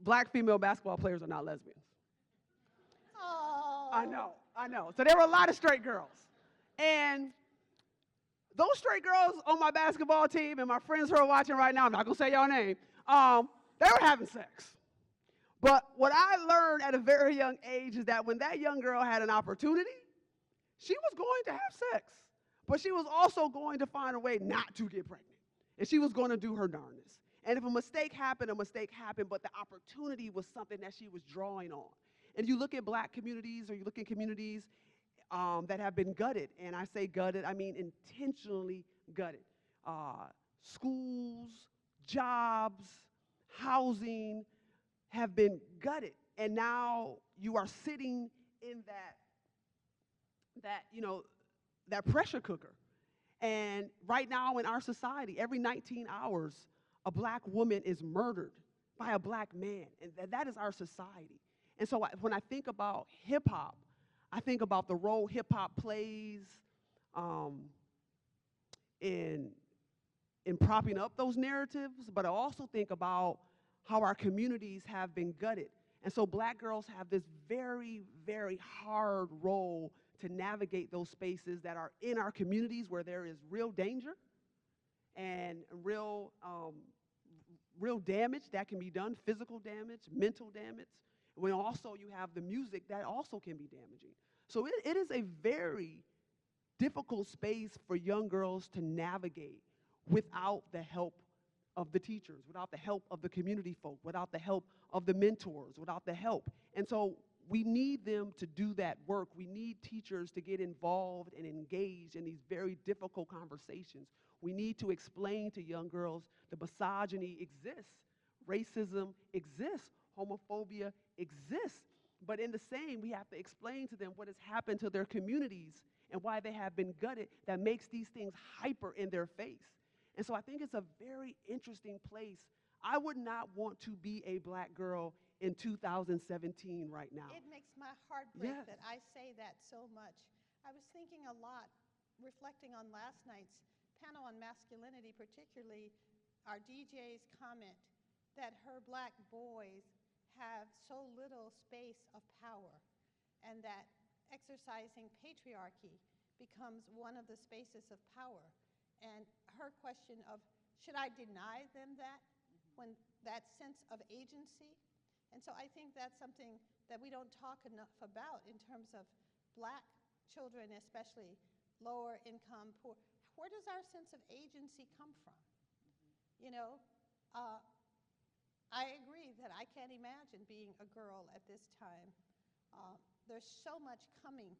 black female basketball players are not lesbians. Oh. I know. So there were a lot of straight girls. And those straight girls on my basketball team and my friends who are watching right now, I'm not gonna say y'all name, they were having sex. But what I learned at a very young age is that when that young girl had an opportunity, she was going to have sex, but she was also going to find a way not to get pregnant. And she was going to do her darndest. And if a mistake happened, but the opportunity was something that she was drawing on. And you look at black communities, or you look at communities that have been gutted, and I say gutted, I mean intentionally gutted. Schools, jobs, housing have been gutted, and now you are sitting in that pressure cooker. And right now in our society, every 19 hours, a black woman is murdered by a black man, and that is our society. And so when I think about hip hop, I think about the role hip hop plays in propping up those narratives, but I also think about how our communities have been gutted. And so black girls have this very, very hard role to navigate those spaces that are in our communities where there is real danger and real damage that can be done, physical damage, mental damage, when also you have the music that also can be damaging. So it is a very difficult space for young girls to navigate without the help of the teachers, without the help of the community folk, without the help of the mentors, without the help. And so we need them to do that work. We need teachers to get involved and engaged in these very difficult conversations. We need to explain to young girls that misogyny exists, racism exists, homophobia exists. But in the same, we have to explain to them what has happened to their communities and why they have been gutted that makes these things hyper in their face. And so I think it's a very interesting place. I would not want to be a black girl in 2017 right now. It makes my heart break Yes. that I say that so much. I was thinking a lot, reflecting on last night's panel on masculinity, particularly our DJ's comment that her black boys have so little space of power, and that exercising patriarchy becomes one of the spaces of power. And her question of, should I deny them that, when that sense of agency? And so I think that's something that we don't talk enough about in terms of black children, especially lower income, poor. Where does our sense of agency come from? You know, I agree that I can't imagine being a girl at this time. There's so much coming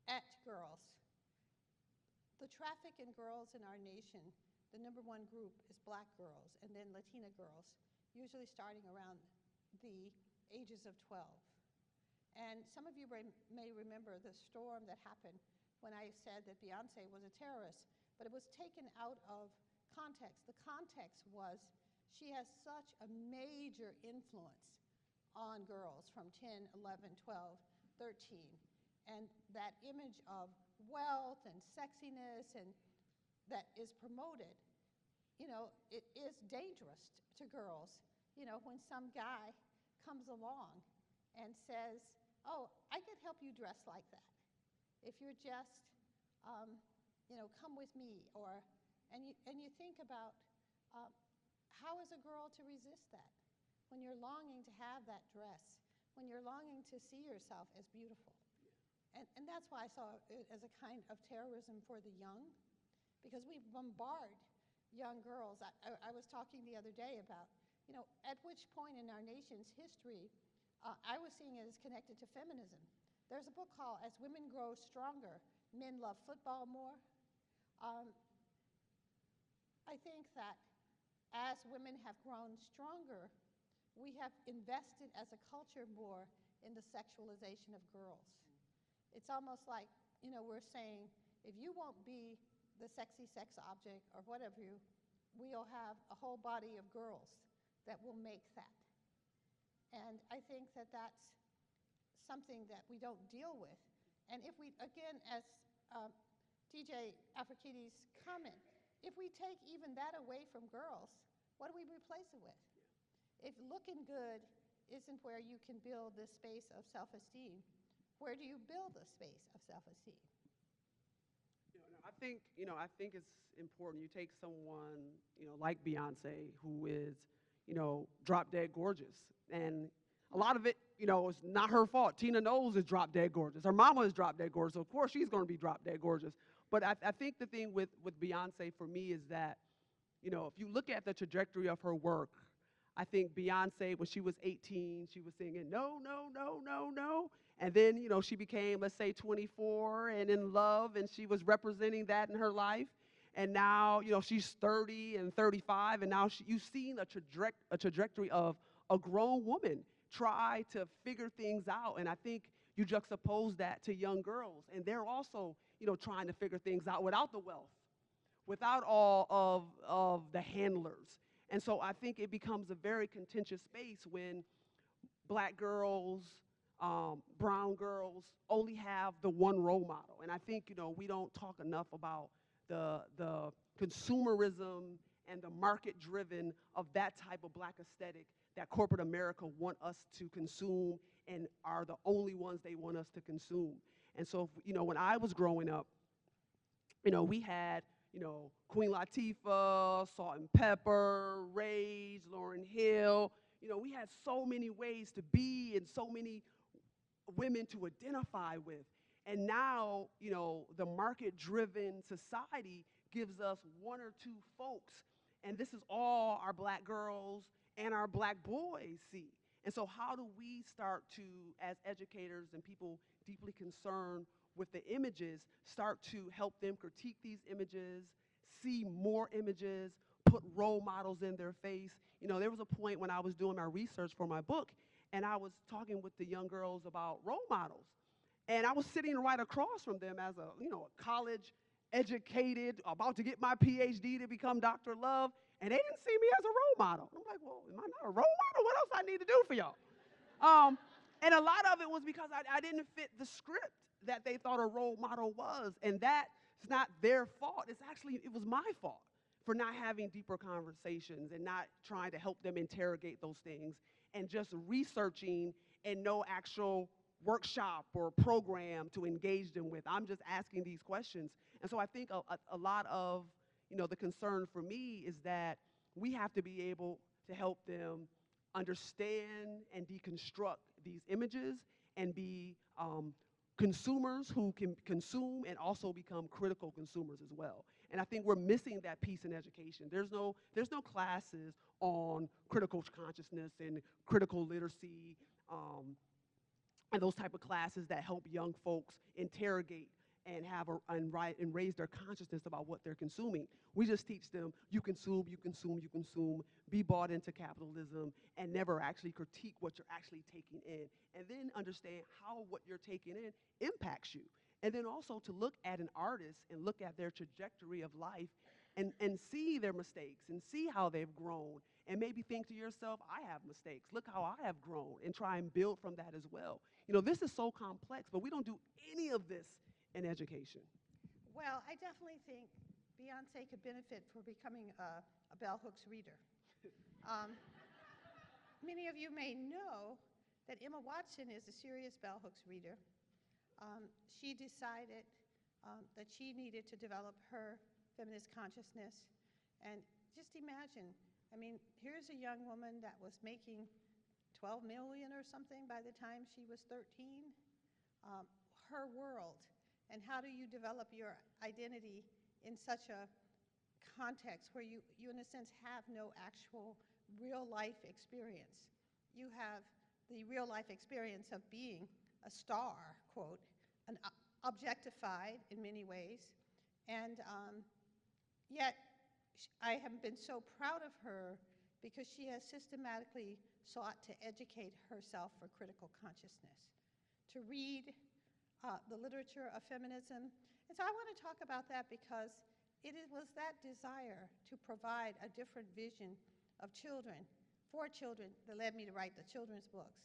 at girls. The traffic in girls in our nation, the #1 group is black girls and then Latina girls, usually starting around the ages of 12. And some of you may remember the storm that happened when I said that Beyonce was a terrorist, but it was taken out of context. The context was she has such a major influence on girls from 10, 11, 12, 13. And that image of wealth and sexiness and that is promoted, you know, it is dangerous to girls. You know, when some guy comes along and says, oh, I could help you dress like that if you're just, you know, come with me, or, and you think about how is a girl to resist that when you're longing to have that dress, when you're longing to see yourself as beautiful. And that's why I saw it as a kind of terrorism for the young, because we bombard young girls. I was talking the other day about, you know, at which point in our nation's history, I was seeing it as connected to feminism. There's a book called As Women Grow Stronger, Men Love Football More. I think that as women have grown stronger, we have invested as a culture more in the sexualization of girls. It's almost like, you know, we're saying, if you won't be the sexy sex object or whatever, we'll have a whole body of girls that will make that. And I think that that's something that we don't deal with. And if we, again, as DJ Afrikides' comment, if we take even that away from girls, what do we replace it with? If looking good isn't where you can build this space of self-esteem, where do you build a space of self-esteem? I think it's important. You take someone, like Beyonce, who is, drop dead gorgeous, and a lot of it, is not her fault. Tina Knowles is drop dead gorgeous. Her mama is drop dead gorgeous. So of course, she's going to be drop dead gorgeous. But I think the thing with Beyonce for me is that, if you look at the trajectory of her work, I think Beyonce, when she was 18, she was singing, no, no, no, no, no. And then, she became, let's say, 24 and in love, and she was representing that in her life. And now, she's 30 and 35, and now you've seen a trajectory of a grown woman try to figure things out. And I think you juxtapose that to young girls, and they're also, trying to figure things out without the wealth, without all of the handlers. And so I think it becomes a very contentious space when black girls, brown girls only have the one role model. And I think, we don't talk enough about the consumerism and the market-driven of that type of black aesthetic that corporate America want us to consume and are the only ones they want us to consume. And so, when I was growing up, we had, Queen Latifah, Salt and Pepper, Rage, Lauryn Hill. We had so many ways to be and so many women to identify with. And now, the market-driven society gives us one or two folks, and this is all our black girls and our black boys see. And so how do we start to, as educators and people deeply concerned with the images, start to help them critique these images, see more images, put role models in their face? There was a point when I was doing my research for my book, and I was talking with the young girls about role models. And I was sitting right across from them as a college educated, about to get my PhD to become Dr. Love, and they didn't see me as a role model. I'm like, well, am I not a role model? What else I need to do for y'all? And a lot of it was because I didn't fit the script. that they thought a role model was. And that's not their fault. It was my fault for not having deeper conversations and not trying to help them interrogate those things and just researching and no actual workshop or program to engage them with. I'm just asking these questions. And so I think a lot of, the concern for me is that we have to be able to help them understand and deconstruct these images and be consumers who can consume and also become critical consumers as well. And I think we're missing that piece in education. There's no classes on critical consciousness and critical literacy and those type of classes that help young folks interrogate and and raise their consciousness about what they're consuming. We just teach them, you consume, be bought into capitalism, and never actually critique what you're actually taking in, and then understand how what you're taking in impacts you. And then also to look at an artist and look at their trajectory of life and see their mistakes and see how they've grown, and maybe think to yourself, I have mistakes, look how I have grown, and try and build from that as well. This is so complex, but we don't do any of this in education. Well, I definitely think Beyonce could benefit for becoming a bell hooks reader. Many of you may know that Emma Watson is a serious bell hooks reader. She decided that she needed to develop her feminist consciousness. And just imagine, here's a young woman that was making 12 million or something by the time she was 13. Her world. And how do you develop your identity in such a context where you in a sense, have no actual real life experience? You have the real life experience of being a star, quote, objectified in many ways. And yet, I have been so proud of her because she has systematically sought to educate herself for critical consciousness, to read the literature of feminism. And so I want to talk about that because it was that desire to provide a different vision of children, for children, that led me to write the children's books.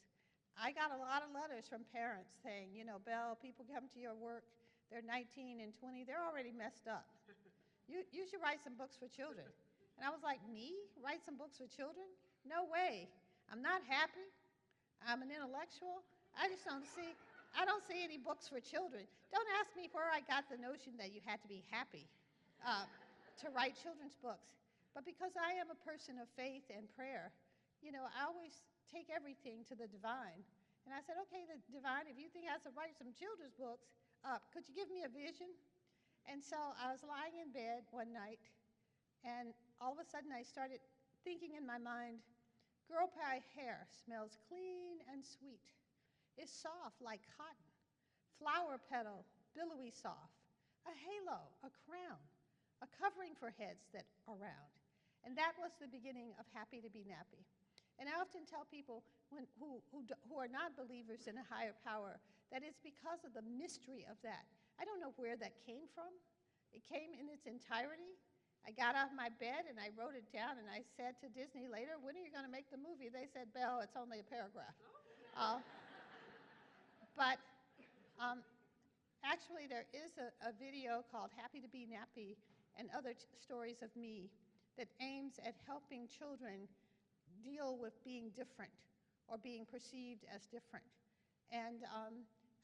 I got a lot of letters from parents saying, Belle, people come to your work, they're 19 and 20, they're already messed up. You should write some books for children. And I was like, me? Write some books for children? No way. I'm not happy. I'm an intellectual. I don't see any books for children. Don't ask me where I got the notion that you had to be happy to write children's books. But because I am a person of faith and prayer, I always take everything to the divine. And I said, okay, the divine, if you think I should write some children's books, could you give me a vision? And so I was lying in bed one night, and all of a sudden I started thinking in my mind, girl pie hair smells clean and sweet. It's soft like cotton. Flower petal, billowy soft. A halo, a crown, a covering for heads that are round. And that was the beginning of Happy to be Nappy. And I often tell people who are not believers in a higher power that it's because of the mystery of that. I don't know where that came from. It came in its entirety. I got off my bed and I wrote it down, and I said to Disney later, when are you going to make the movie? They said, Belle, it's only a paragraph. But actually, there is a video called Happy to be Nappy and Other Stories of Me that aims at helping children deal with being different or being perceived as different. And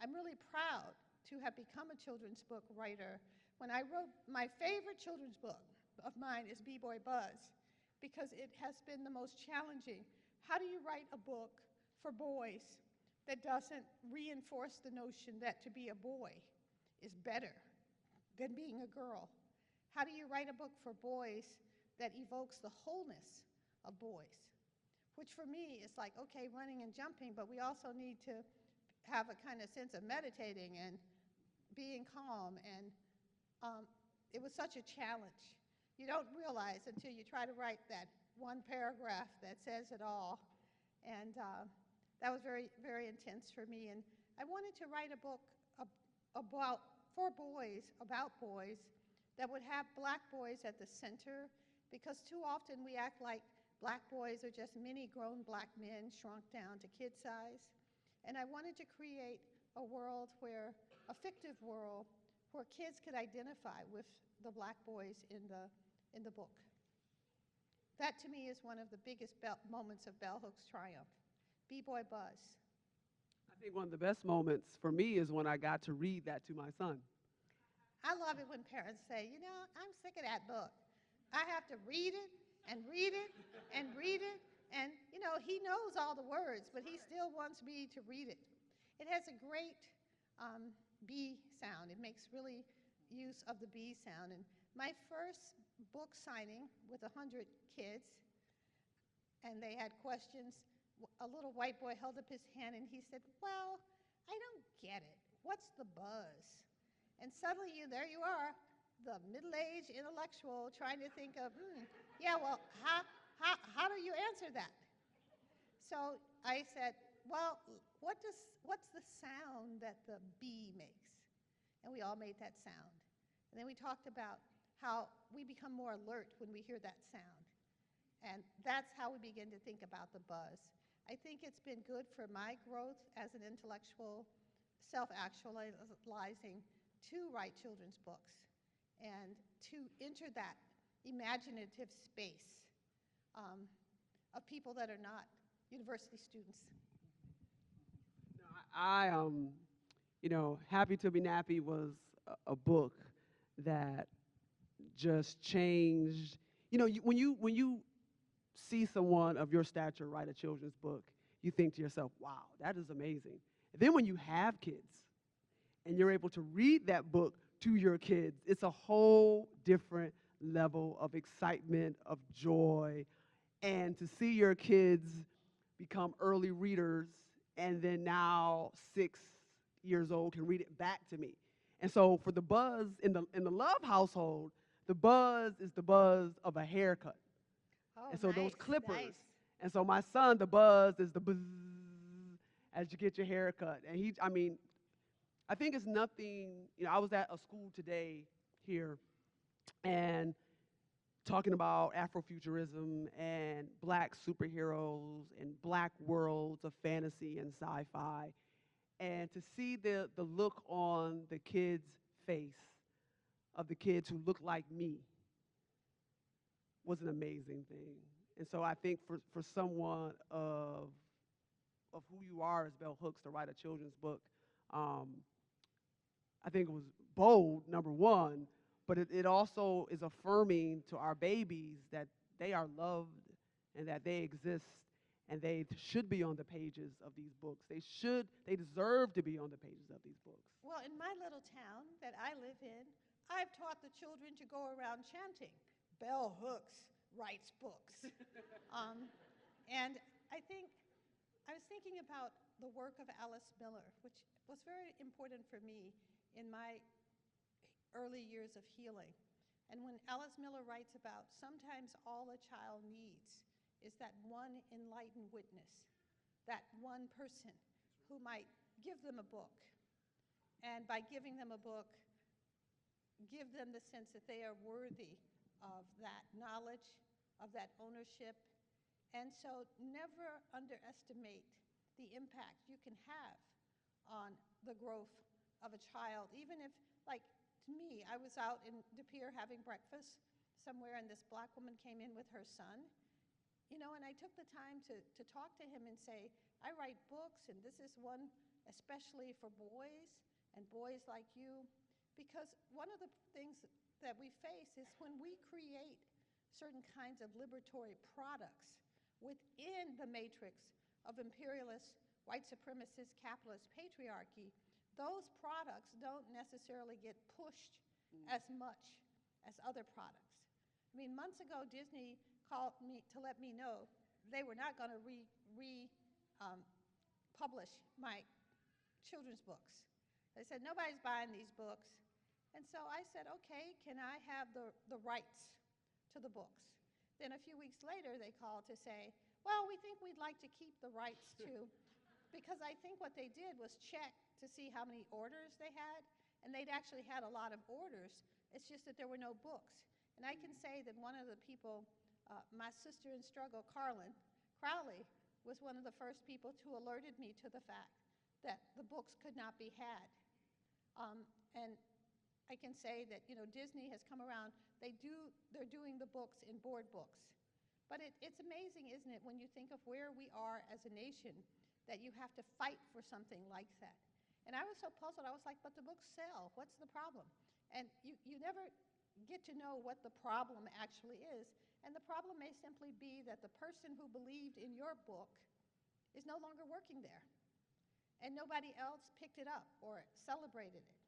I'm really proud to have become a children's book writer. When I wrote, my favorite children's book of mine is B-Boy Buzz, because it has been the most challenging. How do you write a book for boys that doesn't reinforce the notion that to be a boy is better than being a girl? How do you write a book for boys that evokes the wholeness of boys? Which for me is like, okay, running and jumping, but we also need to have a kind of sense of meditating and being calm. And it was such a challenge. You don't realize until you try to write that one paragraph that says it all. And that was very, very intense for me. And I wanted to write a book about boys that would have black boys at the center, because too often we act like black boys are just many grown black men shrunk down to kid size. And I wanted to create a world where a fictive world where kids could identify with the black boys in the book. That, to me, is one of the biggest moments of Bell Hook's triumph. B-Boy Buzz. I think one of the best moments for me is when I got to read that to my son. I love it when parents say, you know, I'm sick of that book. I have to read it and read it and read it. And, you know, he knows all the words, but he still wants me to read it. It has a great B sound. It makes really use of the B sound. And my first book signing with 100 kids, and they had questions, a little white boy held up his hand and he said, well, I don't get it. What's the buzz? And suddenly there you are, the middle-aged intellectual trying to think of, yeah, well, how do you answer that? So I said, well, what's the sound that the bee makes? And we all made that sound. And then we talked about how we become more alert when we hear that sound. And that's how we begin to think about the buzz. I think it's been good for my growth as an intellectual, self-actualizing, to write children's books and to enter that imaginative space of people that are not university students. I you know, Happy to Be Nappy was a book that just changed. You know, when you see someone of your stature write a children's book, you think to yourself, wow, that is amazing. And then when you have kids and you're able to read that book to your kids, it's a whole different level of excitement, of joy, and to see your kids become early readers and then now 6 years old can read it back to me. And so for the buzz in the Love household, the buzz is the buzz of a haircut. Oh, and so nice, those clippers. nice. And so my son, the buzz is the buzz as you get your hair cut. And I think it's nothing, you know, I was at a school today here and talking about Afrofuturism and black superheroes and black worlds of fantasy and sci-fi. And to see the look on the kids' face of the kids who look like me was an amazing thing. And so I think for someone of who you are as Bell Hooks to write a children's book, I think it was bold, number one, but it also is affirming to our babies that they are loved and that they exist and they should be on the pages of these books. They deserve to be on the pages of these books. Well, in my little town that I live in, I've taught the children to go around chanting, Bell Hooks writes books. And I was thinking about the work of Alice Miller, which was very important for me in my early years of healing. And when Alice Miller writes about sometimes all a child needs is that one enlightened witness, that one person who might give them a book. And by giving them a book, give them the sense that they are worthy of that knowledge, of that ownership. And so never underestimate the impact you can have on the growth of a child. Even if, like, to me, I was out in De Pere having breakfast somewhere and this black woman came in with her son. You know, and I took the time to talk to him and say, I write books and this is one especially for boys and boys like you. Because one of the things that we face is when we create certain kinds of liberatory products within the matrix of imperialist, white supremacist, capitalist patriarchy, those products don't necessarily get pushed as much as other products. I mean, months ago, Disney called me to let me know they were not going to publish my children's books. They said, nobody's buying these books. And so I said, okay, can I have the rights to the books? Then a few weeks later, they called to say, well, we think we'd like to keep the rights too, because I think what they did was check to see how many orders they had, and they'd actually had a lot of orders. It's just that there were no books. And I can say that one of the people, my sister in struggle, Carlin Crowley, was one of the first people who alerted me to the fact that the books could not be had And I can say that, you know, Disney has come around. They're doing the books in board books. But it's amazing, isn't it, when you think of where we are as a nation, that you have to fight for something like that. And I was so puzzled. I was like, but the books sell. What's the problem? And you never get to know what the problem actually is. And the problem may simply be that the person who believed in your book is no longer working there. And nobody else picked it up or celebrated it.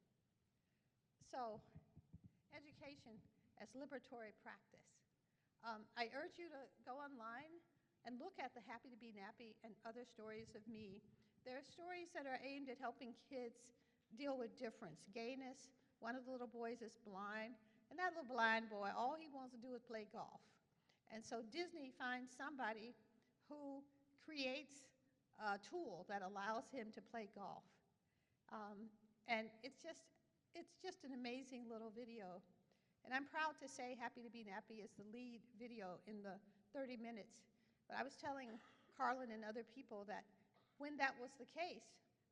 So, education as liberatory practice. I urge you to go online and look at the Happy to Be Nappy and other stories of me. There are stories that are aimed at helping kids deal with difference. Gayness, one of the little boys is blind, and that little blind boy, all he wants to do is play golf. And so Disney finds somebody who creates a tool that allows him to play golf. And it's just an amazing little video. And I'm proud to say Happy to Be Nappy is the lead video in the 30 minutes. But I was telling Carlin and other people that when that was the case,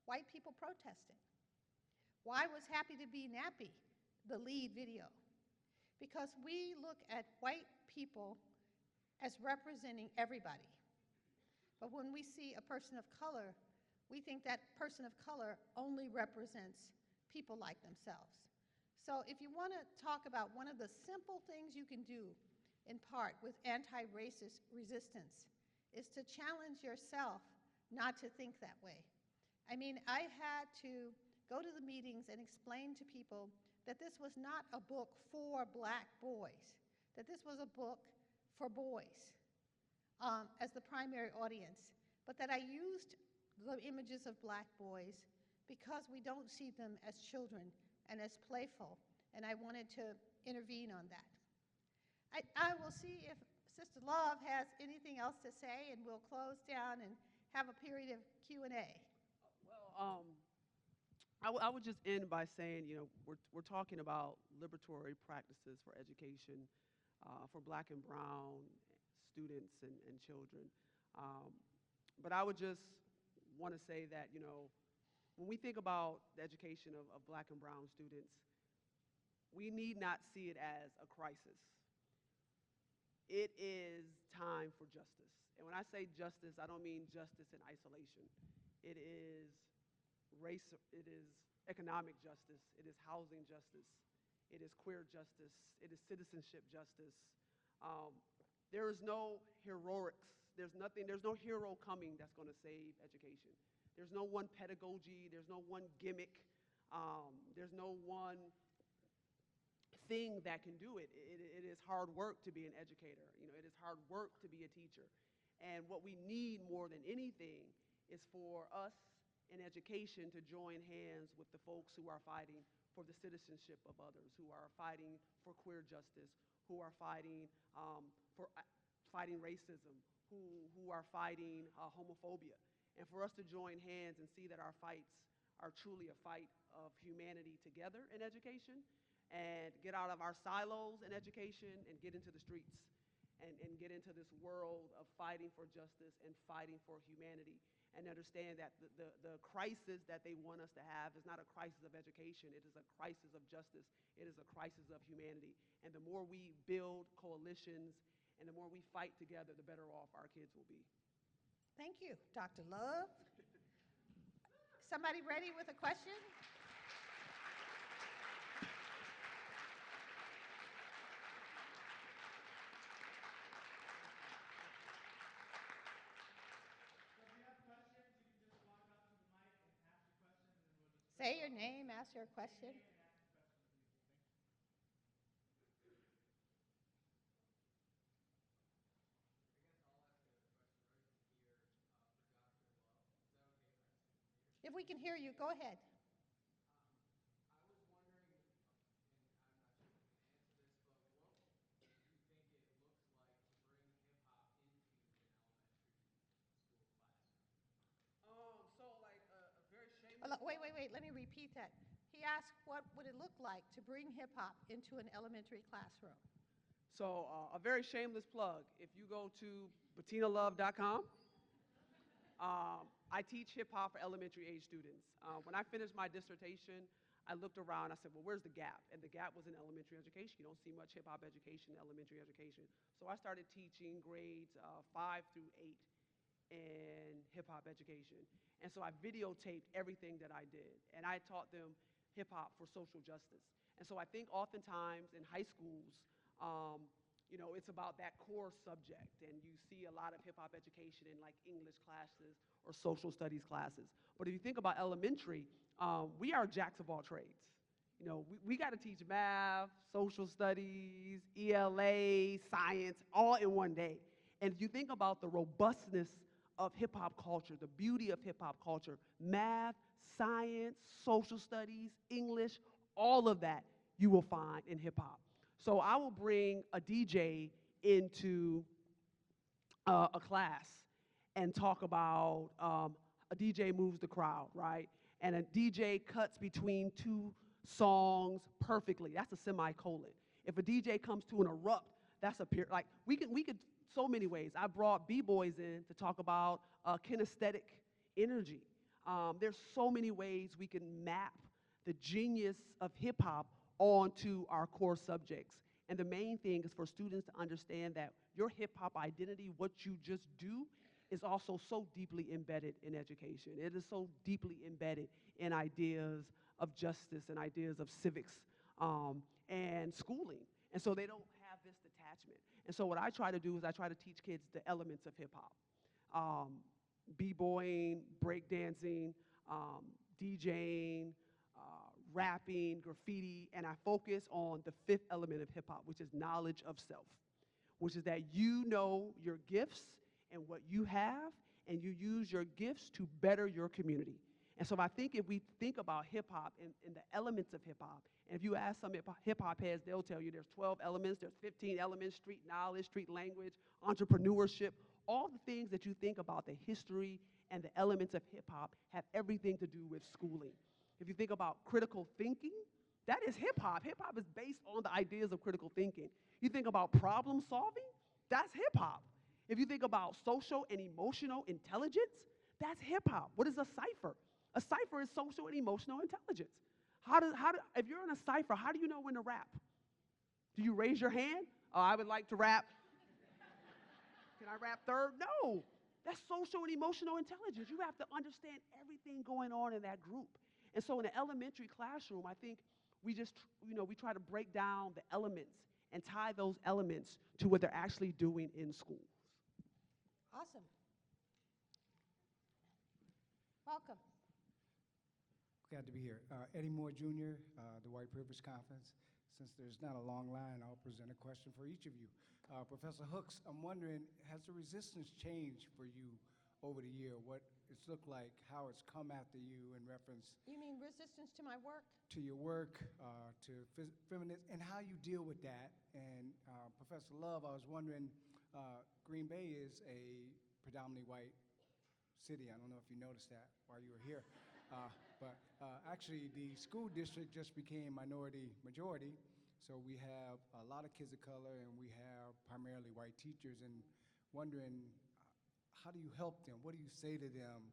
white people protested. Why was Happy to Be Nappy the lead video? Because we look at white people as representing everybody. But when we see a person of color, we think that person of color only represents people like themselves. So if you want to talk about one of the simple things you can do, in part, with anti-racist resistance, is to challenge yourself not to think that way. I mean, I had to go to the meetings and explain to people that this was not a book for black boys, that this was a book for boys as the primary audience, but that I used the images of black boys because we don't see them as children and as playful, and I wanted to intervene on that. I will see if Sister Love has anything else to say, and we'll close down and have a period of Q&A. Well, I would just end by saying, you know, we're talking about liberatory practices for education for black and brown students and children. But I would just want to say that, you know, when we think about the education of black and brown students, we need not see it as a crisis. It is time for justice. And when I say justice, I don't mean justice in isolation. It is race, it is economic justice, it is housing justice, it is queer justice, it is citizenship justice. There is no heroics. There's no hero coming that's going to save education. There's no one pedagogy, there's no one gimmick, there's no one thing that can do it. It is hard work to be an educator. You know, it is hard work to be a teacher. And what we need more than anything is for us in education to join hands with the folks who are fighting for the citizenship of others, who are fighting for queer justice, who are fighting fighting racism, who are fighting homophobia. And for us to join hands and see that our fights are truly a fight of humanity together in education, and get out of our silos in education and get into the streets and get into this world of fighting for justice and fighting for humanity, and understand that the crisis that they want us to have is not a crisis of education, it is a crisis of justice, it is a crisis of humanity. And the more we build coalitions and the more we fight together, the better off our kids will be. Thank you, Dr. Love. Somebody ready with a question? Say your name, ask your question. If we can hear you, go ahead. I was wondering, and I'm not sure if you can answer this, but what do you think it looks like to bring hip-hop into an elementary school classroom? So like a very shameless... Wait, let me repeat that. He asked what would it look like to bring hip-hop into an elementary classroom. So a very shameless plug. If you go to BettinaLove.com, I teach hip hop for elementary age students. When I finished my dissertation, I looked around, I said, well, where's the gap? And the gap was in elementary education. You don't see much hip hop education in elementary education. So I started teaching grades 5 through 8 in hip hop education. And so I videotaped everything that I did. And I taught them hip hop for social justice. And so I think oftentimes in high schools, you know, it's about that core subject, and you see a lot of hip hop education in like English classes or social studies classes. But if you think about elementary, we are jacks of all trades. You know, we got to teach math, social studies, ELA, science, all in one day. And if you think about the robustness of hip hop culture, the beauty of hip hop culture, math, science, social studies, English, all of that you will find in hip hop. So I will bring a DJ into a class and talk about a DJ moves the crowd, right? And a DJ cuts between two songs perfectly. That's a semicolon. If a DJ comes to an erupt, that's a period. Like we could so many ways. I brought b-boys in to talk about kinesthetic energy. There's so many ways we can map the genius of hip hop onto our core subjects. And the main thing is for students to understand that your hip hop identity, what you just do, is also so deeply embedded in education. It is so deeply embedded in ideas of justice and ideas of civics and schooling. And so they don't have this detachment. And so what I try to do is I try to teach kids the elements of hip hop. B-boying, breakdancing, DJing, rapping, graffiti, and I focus on the fifth element of hip hop, which is knowledge of self, which is that you know your gifts and what you have, and you use your gifts to better your community. And so I think if we think about hip hop and the elements of hip hop, and if you ask some hip hop heads, they'll tell you there's 12 elements, there's 15 elements: street knowledge, street language, entrepreneurship, all the things that you think about the history and the elements of hip hop have everything to do with schooling. If you think about critical thinking, that is hip hop. Hip hop is based on the ideas of critical thinking. You think about problem solving, that's hip hop. If you think about social and emotional intelligence, that's hip hop. What is a cipher? A cipher is social and emotional intelligence. If you're in a cipher, how do you know when to rap? Do you raise your hand? Oh, I would like to rap. Can I rap third? No. That's social and emotional intelligence. You have to understand everything going on in that group. And so in an elementary classroom, I think we just, we try to break down the elements and tie those elements to what they're actually doing in schools. Awesome. Welcome. Glad to be here. Eddie Moore Jr., the White Privilege Conference. Since there's not a long line, I'll present a question for each of you. Professor Hooks, I'm wondering, has the resistance changed for you over the year? What it's looked like, how it's come after you in reference You mean resistance to my work? to your work, to feminism, and how you deal with that. And Professor Love, I was wondering, Green Bay is a predominantly white city. I don't know if you noticed that while you were here. But actually, the school district just became minority majority. So we have a lot of kids of color, and we have primarily white teachers. And wondering, how do you help them? What do you say to them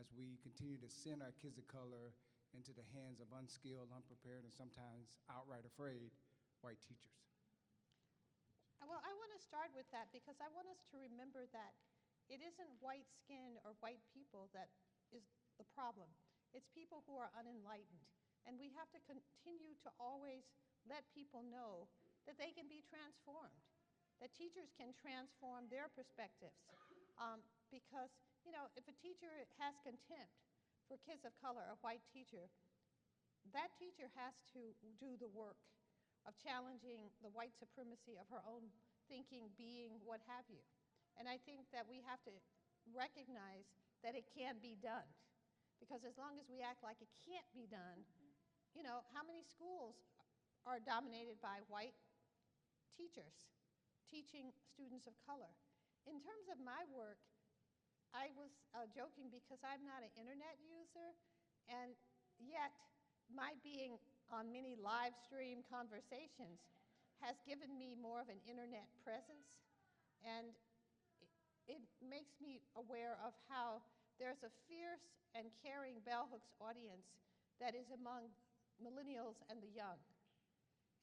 as we continue to send our kids of color into the hands of unskilled, unprepared, and sometimes outright afraid white teachers? Well, I want to start with that because I want us to remember that it isn't white skin or white people that is the problem. It's people who are unenlightened. And we have to continue to always let people know that they can be transformed, that teachers can transform their perspectives. Because, if a teacher has contempt for kids of color, a white teacher, that teacher has to do the work of challenging the white supremacy of her own thinking, being, what have you. And I think that we have to recognize that it can be done. Because as long as we act like it can't be done, how many schools are dominated by white teachers teaching students of color? In terms of my work, I was joking because I'm not an internet user, and yet my being on many live stream conversations has given me more of an internet presence, and it makes me aware of how there's a fierce and caring bell hooks audience that is among millennials and the young.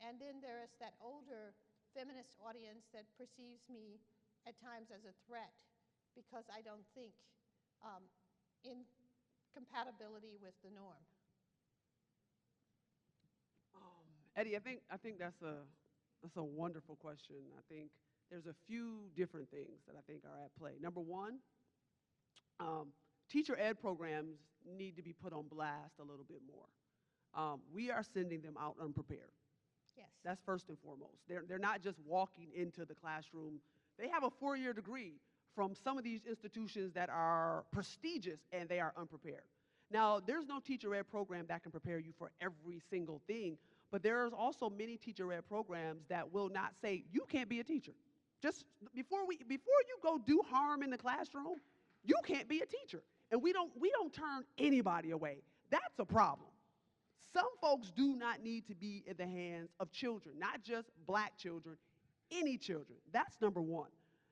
And then there is that older feminist audience that perceives me at times as a threat because I don't think in compatibility with the norm. Eddie, I think that's a wonderful question. I think there's a few different things that I think are at play. Number one, teacher ed programs need to be put on blast a little bit more. We are sending them out unprepared. Yes. That's first and foremost. They're not just walking into the classroom. They have a 4-year degree from some of these institutions that are prestigious, and they are unprepared. Now, there's no teacher ed program that can prepare you for every single thing, but there's also many teacher ed programs that will not say, you can't be a teacher. Just before you go do harm in the classroom, you can't be a teacher. And we don't turn anybody away. That's a problem. Some folks do not need to be in the hands of children, not just black children, any children. That's number one.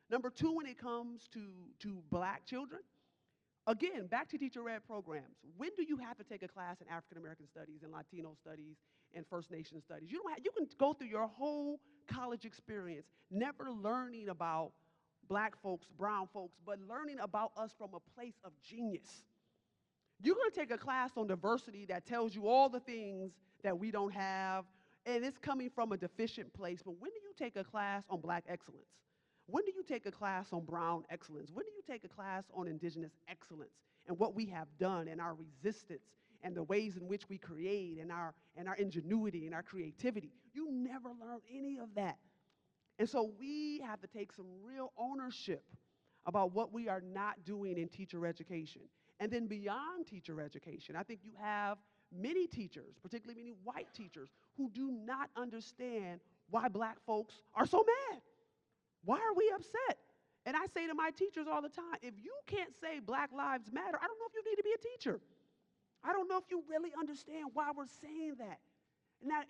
Number two, when it comes to black children, again, back to teacher ed programs. When do you have to take a class in African American studies and Latino studies and First Nation studies? You can go through your whole college experience never learning about black folks, brown folks, but learning about us from a place of genius. You're going to take a class on diversity that tells you all the things that we don't have, and it's coming from a deficient place. But when do you take a class on black excellence? When do you take a class on brown excellence? When do you take a class on indigenous excellence and what we have done and our resistance and the ways in which we create and our ingenuity and our creativity? You never learn any of that. And so we have to take some real ownership about what we are not doing in teacher education. And then beyond teacher education, I think you have many teachers, particularly many white teachers, who do not understand why black folks are so mad. Why are we upset? And I say to my teachers all the time, if you can't say Black Lives Matter, I don't know if you need to be a teacher. I don't know if you really understand why we're saying that. Now,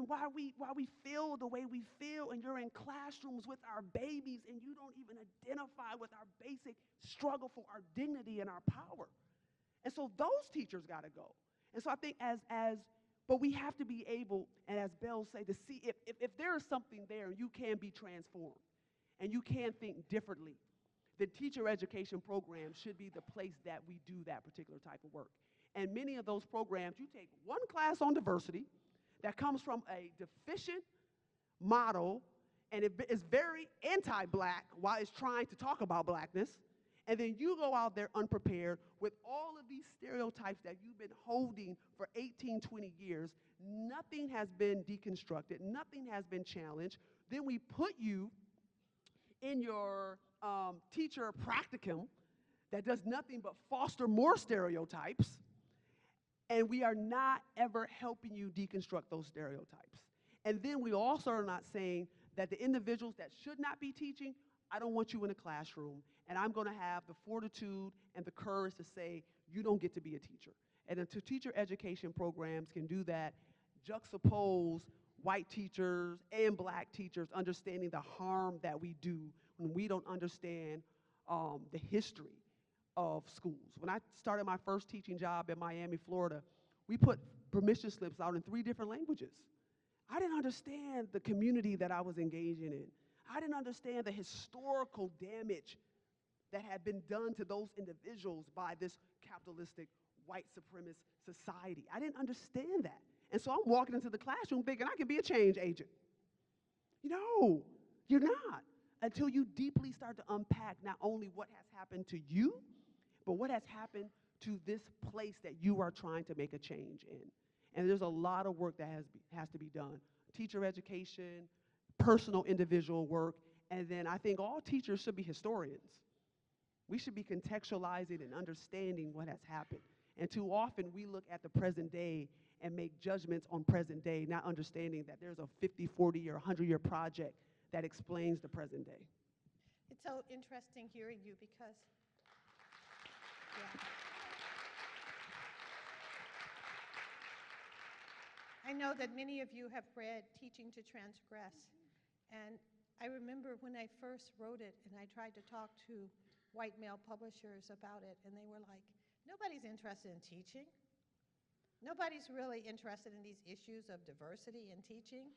why we feel the way we feel, and you're in classrooms with our babies, and you don't even identify with our basic struggle for our dignity and our power. And so those teachers got to go. And so I think but we have to be able, and as Belle say, to see if there is something there and you can be transformed and you can think differently, the teacher education program should be the place that we do that particular type of work. And many of those programs, you take one class on diversity that comes from a deficient model, and it is very anti-black while it's trying to talk about blackness, and then you go out there unprepared with all of these stereotypes that you've been holding for 18, 20 years. Nothing has been deconstructed. Nothing has been challenged. Then we put you in your teacher practicum that does nothing but foster more stereotypes, and we are not ever helping you deconstruct those stereotypes. And then we also are not saying that the individuals that should not be teaching, I don't want you in a classroom, and I'm going to have the fortitude and the courage to say, you don't get to be a teacher. And until teacher education programs can do that, juxtapose white teachers and black teachers understanding the harm that we do when we don't understand the history of schools. When I started my first teaching job in Miami, Florida, we put permission slips out in 3 different languages. I didn't understand the community that I was engaging in. I didn't understand the historical damage that had been done to those individuals by this capitalistic white supremacist society. I didn't understand that. And so I'm walking into the classroom thinking I can be a change agent. No, you're not, until you deeply start to unpack not only what has happened to you, but what has happened to this place that you are trying to make a change in. And there's a lot of work that has to be done. Teacher education, personal individual work, and then I think all teachers should be historians. We should be contextualizing and understanding what has happened. And too often we look at the present day and make judgments on present day, not understanding that there's a 50, 40, or 100-year project that explains the present day. It's so interesting hearing you because, yeah. I know that many of you have read Teaching to Transgress, and I remember when I first wrote it and I tried to talk to white male publishers about it, and they were like, nobody's interested in teaching. Nobody's really interested in these issues of diversity in teaching.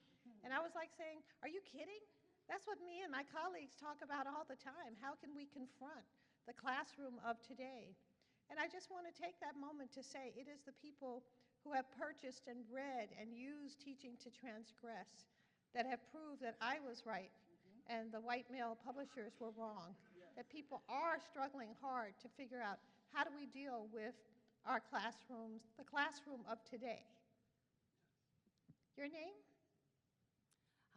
And I was like saying, are you kidding? That's what me and my colleagues talk about all the time. How can we confront the classroom of today? And I just want to take that moment to say it is the people who have purchased and read and used Teaching to Transgress that have proved that I was right and the white male publishers were wrong. That people are struggling hard to figure out how do we deal with our classrooms, the classroom of today. Your name?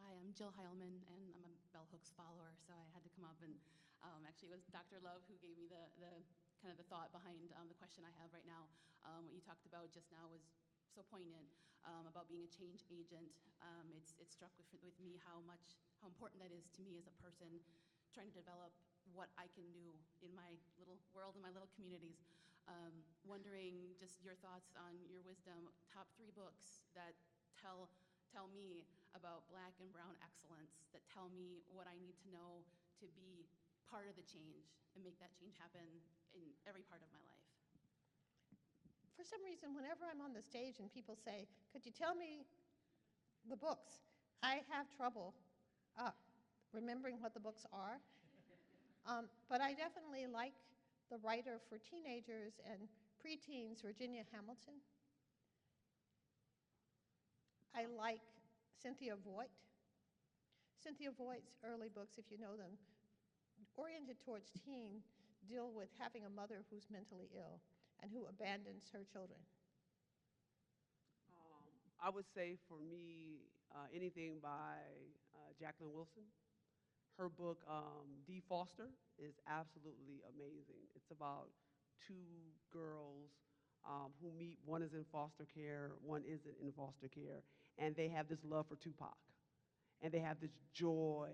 Hi, I'm Jill Heilman, and I'm a Bell Hooks follower, so I had to come up and actually it was Dr. Love who gave me the kind of the thought behind the question I have right now. What you talked about just now was so poignant about being a change agent. It struck with me how important that is to me as a person trying to develop what I can do in my little world, in my little communities. Wondering just your thoughts on your wisdom, top 3 books that tell me about Black and brown excellence, that tell me what I need to know to be part of the change and make that change happen in every part of my life. For some reason, whenever I'm on the stage and people say, could you tell me the books, I have trouble remembering what the books are. But I definitely like the writer for teenagers and preteens, Virginia Hamilton. I like Cynthia Voigt. Cynthia Voigt's early books, if you know them, oriented towards teen, deal with having a mother who's mentally ill and who abandons her children. I would say for me, anything by Jacqueline Wilson. Her book, D. Foster, is absolutely amazing. It's about 2 girls who meet. One is in foster care, one isn't in foster care, and they have this love for Tupac. And they have this joy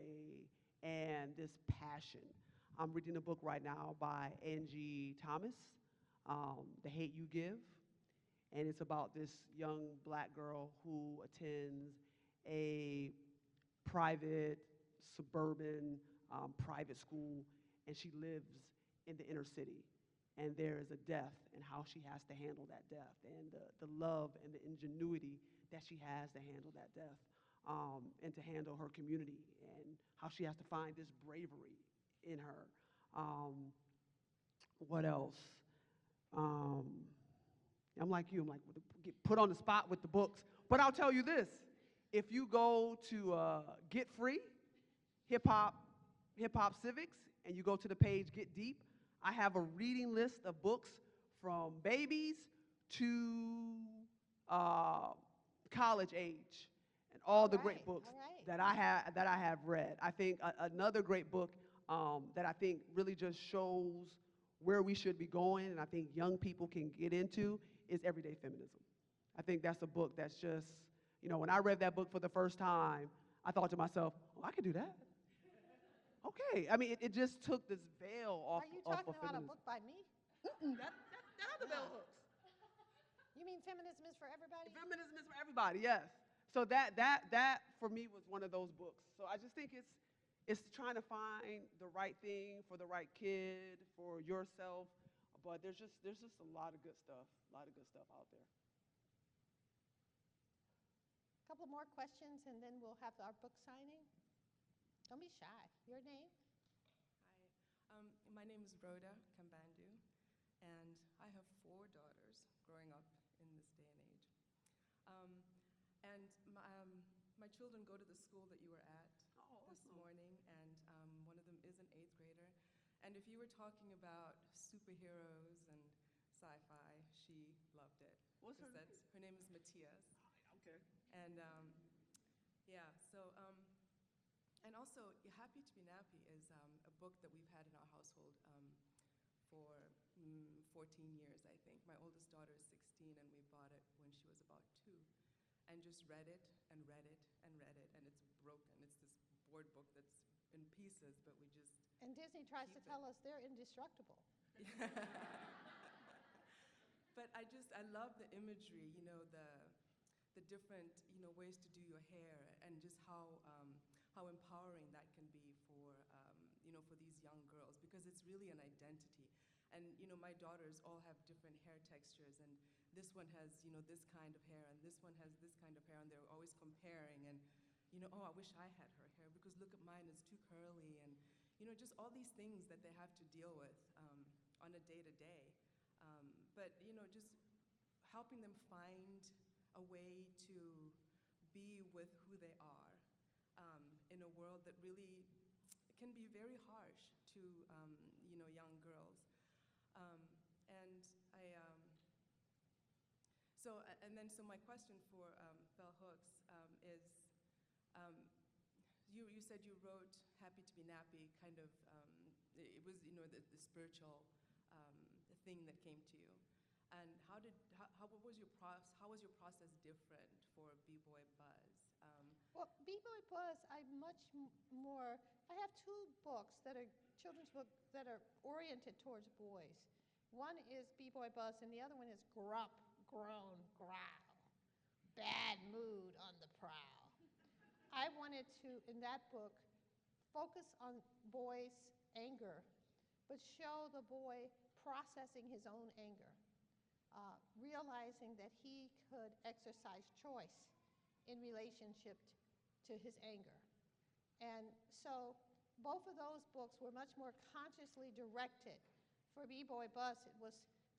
and this passion. I'm reading a book right now by Angie Thomas, The Hate U Give. And it's about this young Black girl who attends a private, suburban, private school, and she lives in the inner city. And there is a death, and how she has to handle that death, and the love and the ingenuity that she has to handle that death, and to handle her community, and how she has to find this bravery in her. What else? I'm like you, I'm like, get put on the spot with the books. But I'll tell you this, if you go to Get Free, Hip Hop Civics, and you go to the page Get Deep, I have a reading list of books from babies to college age, and all the great books that I have read. I think another great book that I think really just shows where we should be going, and I think young people can get into, is Everyday Feminism. I think that's a book that's just, when I read that book for the first time, I thought to myself, oh, I could do that. Okay, I mean, it just took this veil off of feminism. Are you talking about a book by me? That other bell hooks. You mean feminism is for everybody? Feminism is for everybody, yes. So that for me was one of those books. So I just think it's trying to find the right thing for the right kid, for yourself. But there's just a lot of good stuff out there. A couple more questions, and then we'll have our book signing. Don't be shy. Your name? Hi, my name is Rhoda Kambandu, and I have 4 daughters growing up in this day and age. And my children go to the school that you were at this morning, and one of them is an 8th grader. And if you were talking about superheroes and sci-fi, she loved it. What's her name? Her name is Matthias. Okay. And yeah, so, and also, Happy to Be Nappy is a book that we've had in our household for 14 years, I think. My oldest daughter is 16, and we bought it when she was about 2, and just read it and read it and read it, and it's broken. It's this board book that's in pieces, but we just And Disney tries to tell us they're indestructible. But I love the imagery, the different, ways to do your hair, and just how empowering that can be for, for these young girls, because it's really an identity. And, my daughters all have different hair textures, and this one has, this kind of hair, and this one has this kind of hair, and they're always comparing, and, oh, I wish I had her hair, because look at mine, it's too curly, and, just all these things that they have to deal with on a day-to-day. But, just helping them find a way to be with who they are in a world that really can be very harsh to, young girls. So my question for Bell Hooks is, you said you wrote Happy to be Nappy, kind of, it was, the spiritual thing that came to you. And how was your process different for B-Boy Buzz? Well, B-Boy Buzz, I have two books that are children's books that are oriented towards boys. One is B-Boy Buzz, and the other one is Grump, Groan, Growl, Bad Mood on the Prowl. I wanted to, in that book, focus on boys' anger, but show the boy processing his own anger, realizing that he could exercise choice in relationship to his anger. And so both of those books were much more consciously directed. For B-Boy Buzz, it was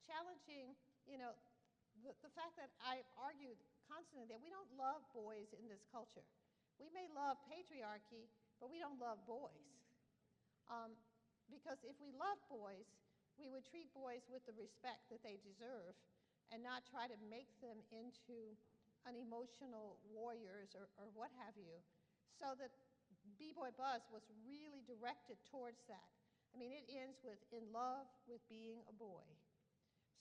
challenging, the fact that I argued constantly that we don't love boys in this culture. We may love patriarchy, but we don't love boys. Because if we love boys, we would treat boys with the respect that they deserve and not try to make them into unemotional warriors or what have you. So that B-Boy Buzz was really directed towards that. I mean, it ends with in love with being a boy.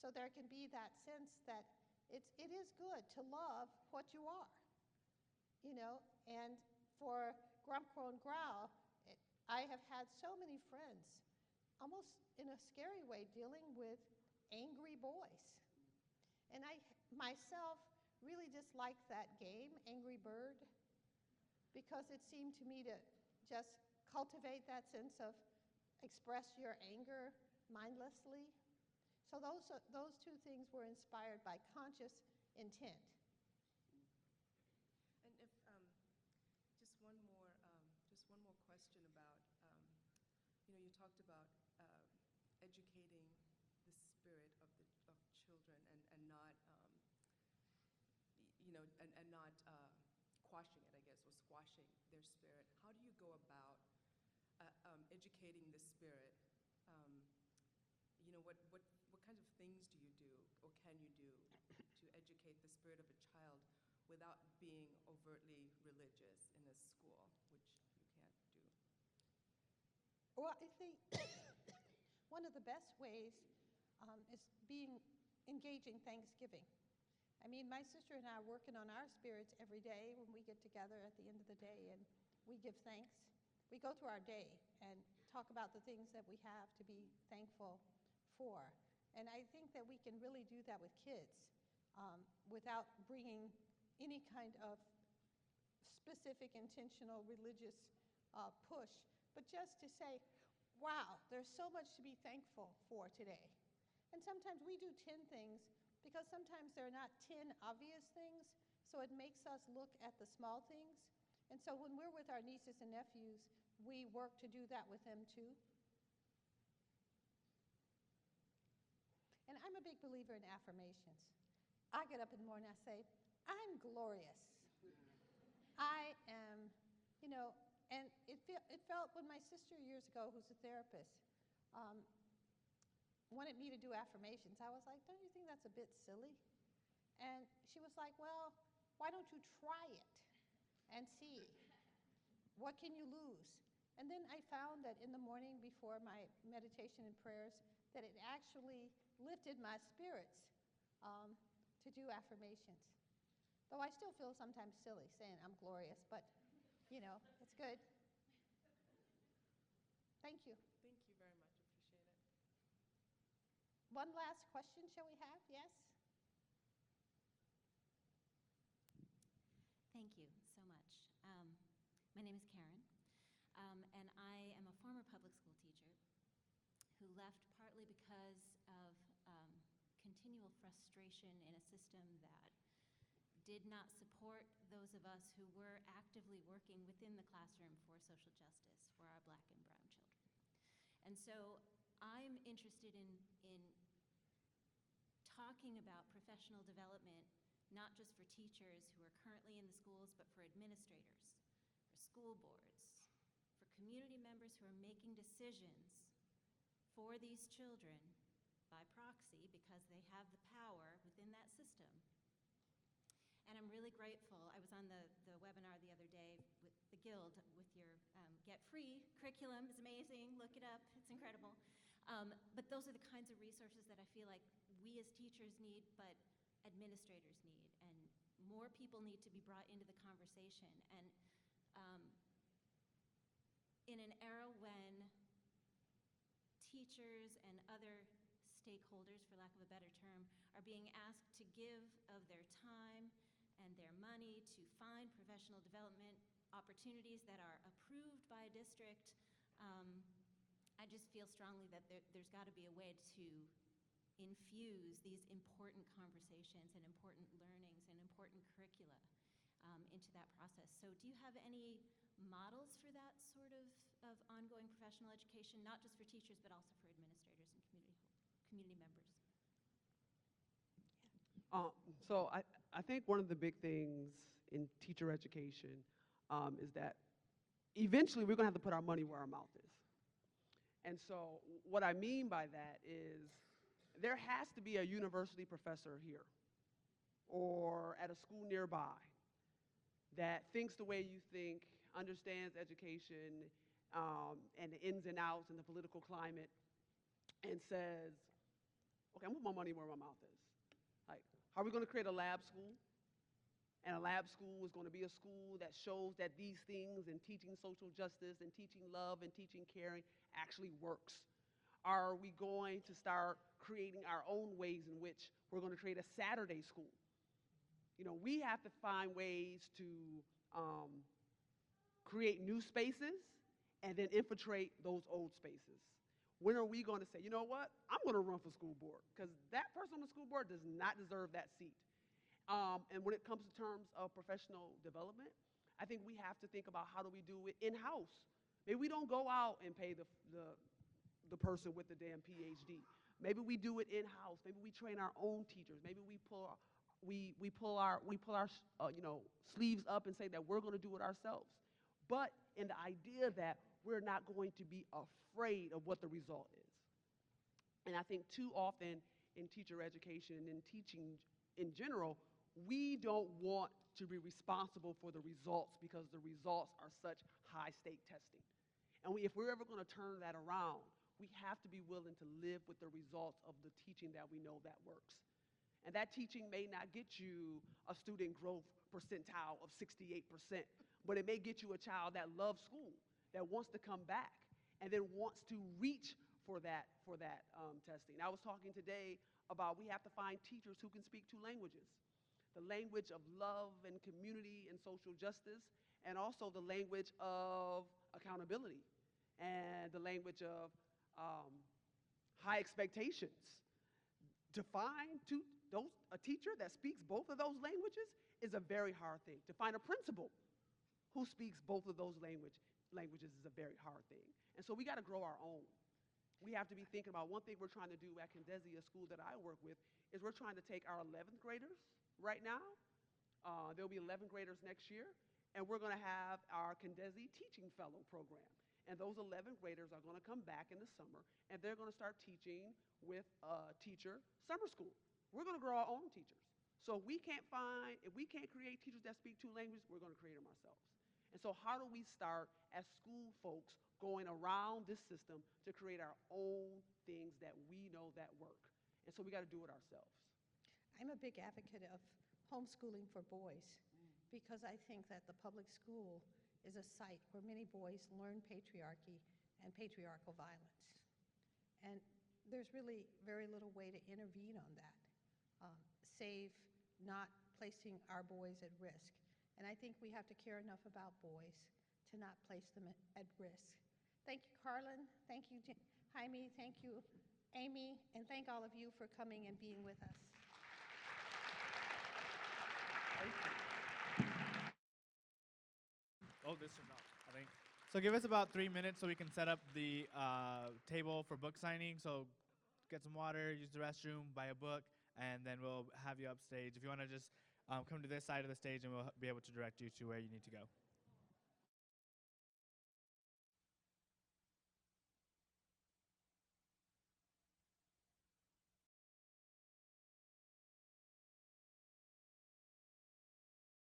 So there can be that sense that it is good to love what you are, and for Grump, Groan, Growl, I have had so many friends, almost in a scary way, dealing with angry boys. And I myself really disliked that game, Angry Bird, because it seemed to me to just cultivate that sense of express your anger mindlessly. So those two things were inspired by conscious intent. And if just one more question about, you talked about educating the spirit of children and not, and not quashing it, I guess, or squashing their spirit. How do you go about educating the spirit? What kinds of things do you do, or can you do, to educate the spirit of a child without being overtly religious in a school, which you can't do? Well, I think one of the best ways is engaging Thanksgiving. I mean, my sister and I are working on our spirits every day when we get together at the end of the day, and we give thanks. We go through our day and talk about the things that we have to be thankful for. And I think that we can really do that with kids without bringing any kind of specific, intentional, religious push, but just to say, wow, there's so much to be thankful for today. And sometimes we do 10 things because sometimes they're not 10 obvious things, so it makes us look at the small things. And so when we're with our nieces and nephews, we work to do that with them too. And I'm a big believer in affirmations. I get up in the morning and I say, I'm glorious. I am, and it felt when my sister years ago, who's a therapist, wanted me to do affirmations, I was like, don't you think that's a bit silly? And she was like, well, why don't you try it and see? What can you lose? And then I found that in the morning before my meditation and prayers, that it actually lifted my spirits to do affirmations. Though I still feel sometimes silly saying I'm glorious, but it's good. Thank you. Thank you very much. Appreciate it. One last question, shall we have? Yes? Thank you so much. My name is Karen, and I am a former public school teacher who left partly because of continual frustration in a system that did not support those of us who were actively working within the classroom for social justice for our Black and brown children. And so I'm interested in talking about professional development, not just for teachers who are currently in the schools, but for administrators, for school boards, for community members who are making decisions for these children by proxy because they have the power within that system. And I'm really grateful. I was on the webinar the other day with the Guild with your Get Free curriculum. It's amazing. Look it up. It's incredible. But those are the kinds of resources that I feel like we as teachers need, but administrators need. And more people need to be brought into the conversation. And in an era when teachers and other stakeholders, for lack of a better term, are being asked to give of their time and their money to find professional development opportunities that are approved by a district, I just feel strongly that there's got to be a way to infuse these important conversations and important learnings and important curricula into that process. So do you have any models for that sort of ongoing professional education, not just for teachers, but also for administrators and community members? So I think one of the big things in teacher education is that eventually we're going to have to put our money where our mouth is. And so what I mean by that is there has to be a university professor here or at a school nearby that thinks the way you think, understands education and the ins and outs and the political climate, and says, okay, I'm putting my money where my mouth is. Like, are we going to create a lab school? And a lab school is going to be a school that shows that these things and teaching social justice and teaching love and teaching caring actually works. Are we going to start creating our own ways in which we're going to create a Saturday school? You know, we have to find ways to create new spaces and then infiltrate those old spaces. When are we going to say, you know what, I'm going to run for school board because that person on the school board does not deserve that seat. And when it comes to terms of professional development, I think we have to think about how do we do it in-house. Maybe we don't go out and pay the person with the damn PhD. Maybe we do it in-house. Maybe we train our own teachers. Maybe we pull our sleeves up and say that we're going to do it ourselves. But in the idea that we're not going to be afraid of what the result is. And I think too often in teacher education and in teaching in general, we don't want to be responsible for the results because the results are such high-stake testing. And if we're ever going to turn that around, we have to be willing to live with the results of the teaching that we know that works. And that teaching may not get you a student growth percentile of 68%, but it may get you a child that loves school, that wants to come back, and then wants to reach for that testing. I was talking today about we have to find teachers who can speak two languages, the language of love and community and social justice, and also the language of accountability and the language of high expectations. To find a teacher that speaks both of those languages is a very hard thing. To find a principal who speaks both of those languages is a very hard thing. And so we got to grow our own. We have to be thinking about one thing we're trying to do at Condesi, a school that I work with, is we're trying to take our 11th graders right now. There'll be 11th graders next year, and we're going to have our Condesi Teaching Fellow program. And those 11th graders are going to come back in the summer, and they're going to start teaching with a teacher summer school. We're going to grow our own teachers. So if we can't create teachers that speak two languages, we're going to create them ourselves. And so how do we start as school folks going around this system to create our own things that we know that work? And so we got to do it ourselves. I'm a big advocate of homeschooling for boys because I think that the public school is a site where many boys learn patriarchy and patriarchal violence. And there's really very little way to intervene on that, save not placing our boys at risk. And I think we have to care enough about boys to not place them at risk. Thank you, Carlin. Thank you, Jaime. Thank you, Amy, and thank all of you for coming and being with us. Oh, this is not, I think. So give us about 3 minutes so we can set up the table for book signing. So get some water, use the restroom, buy a book, and then we'll have you upstage. If you want to just come to this side of the stage, and we'll be able to direct you to where you need to go.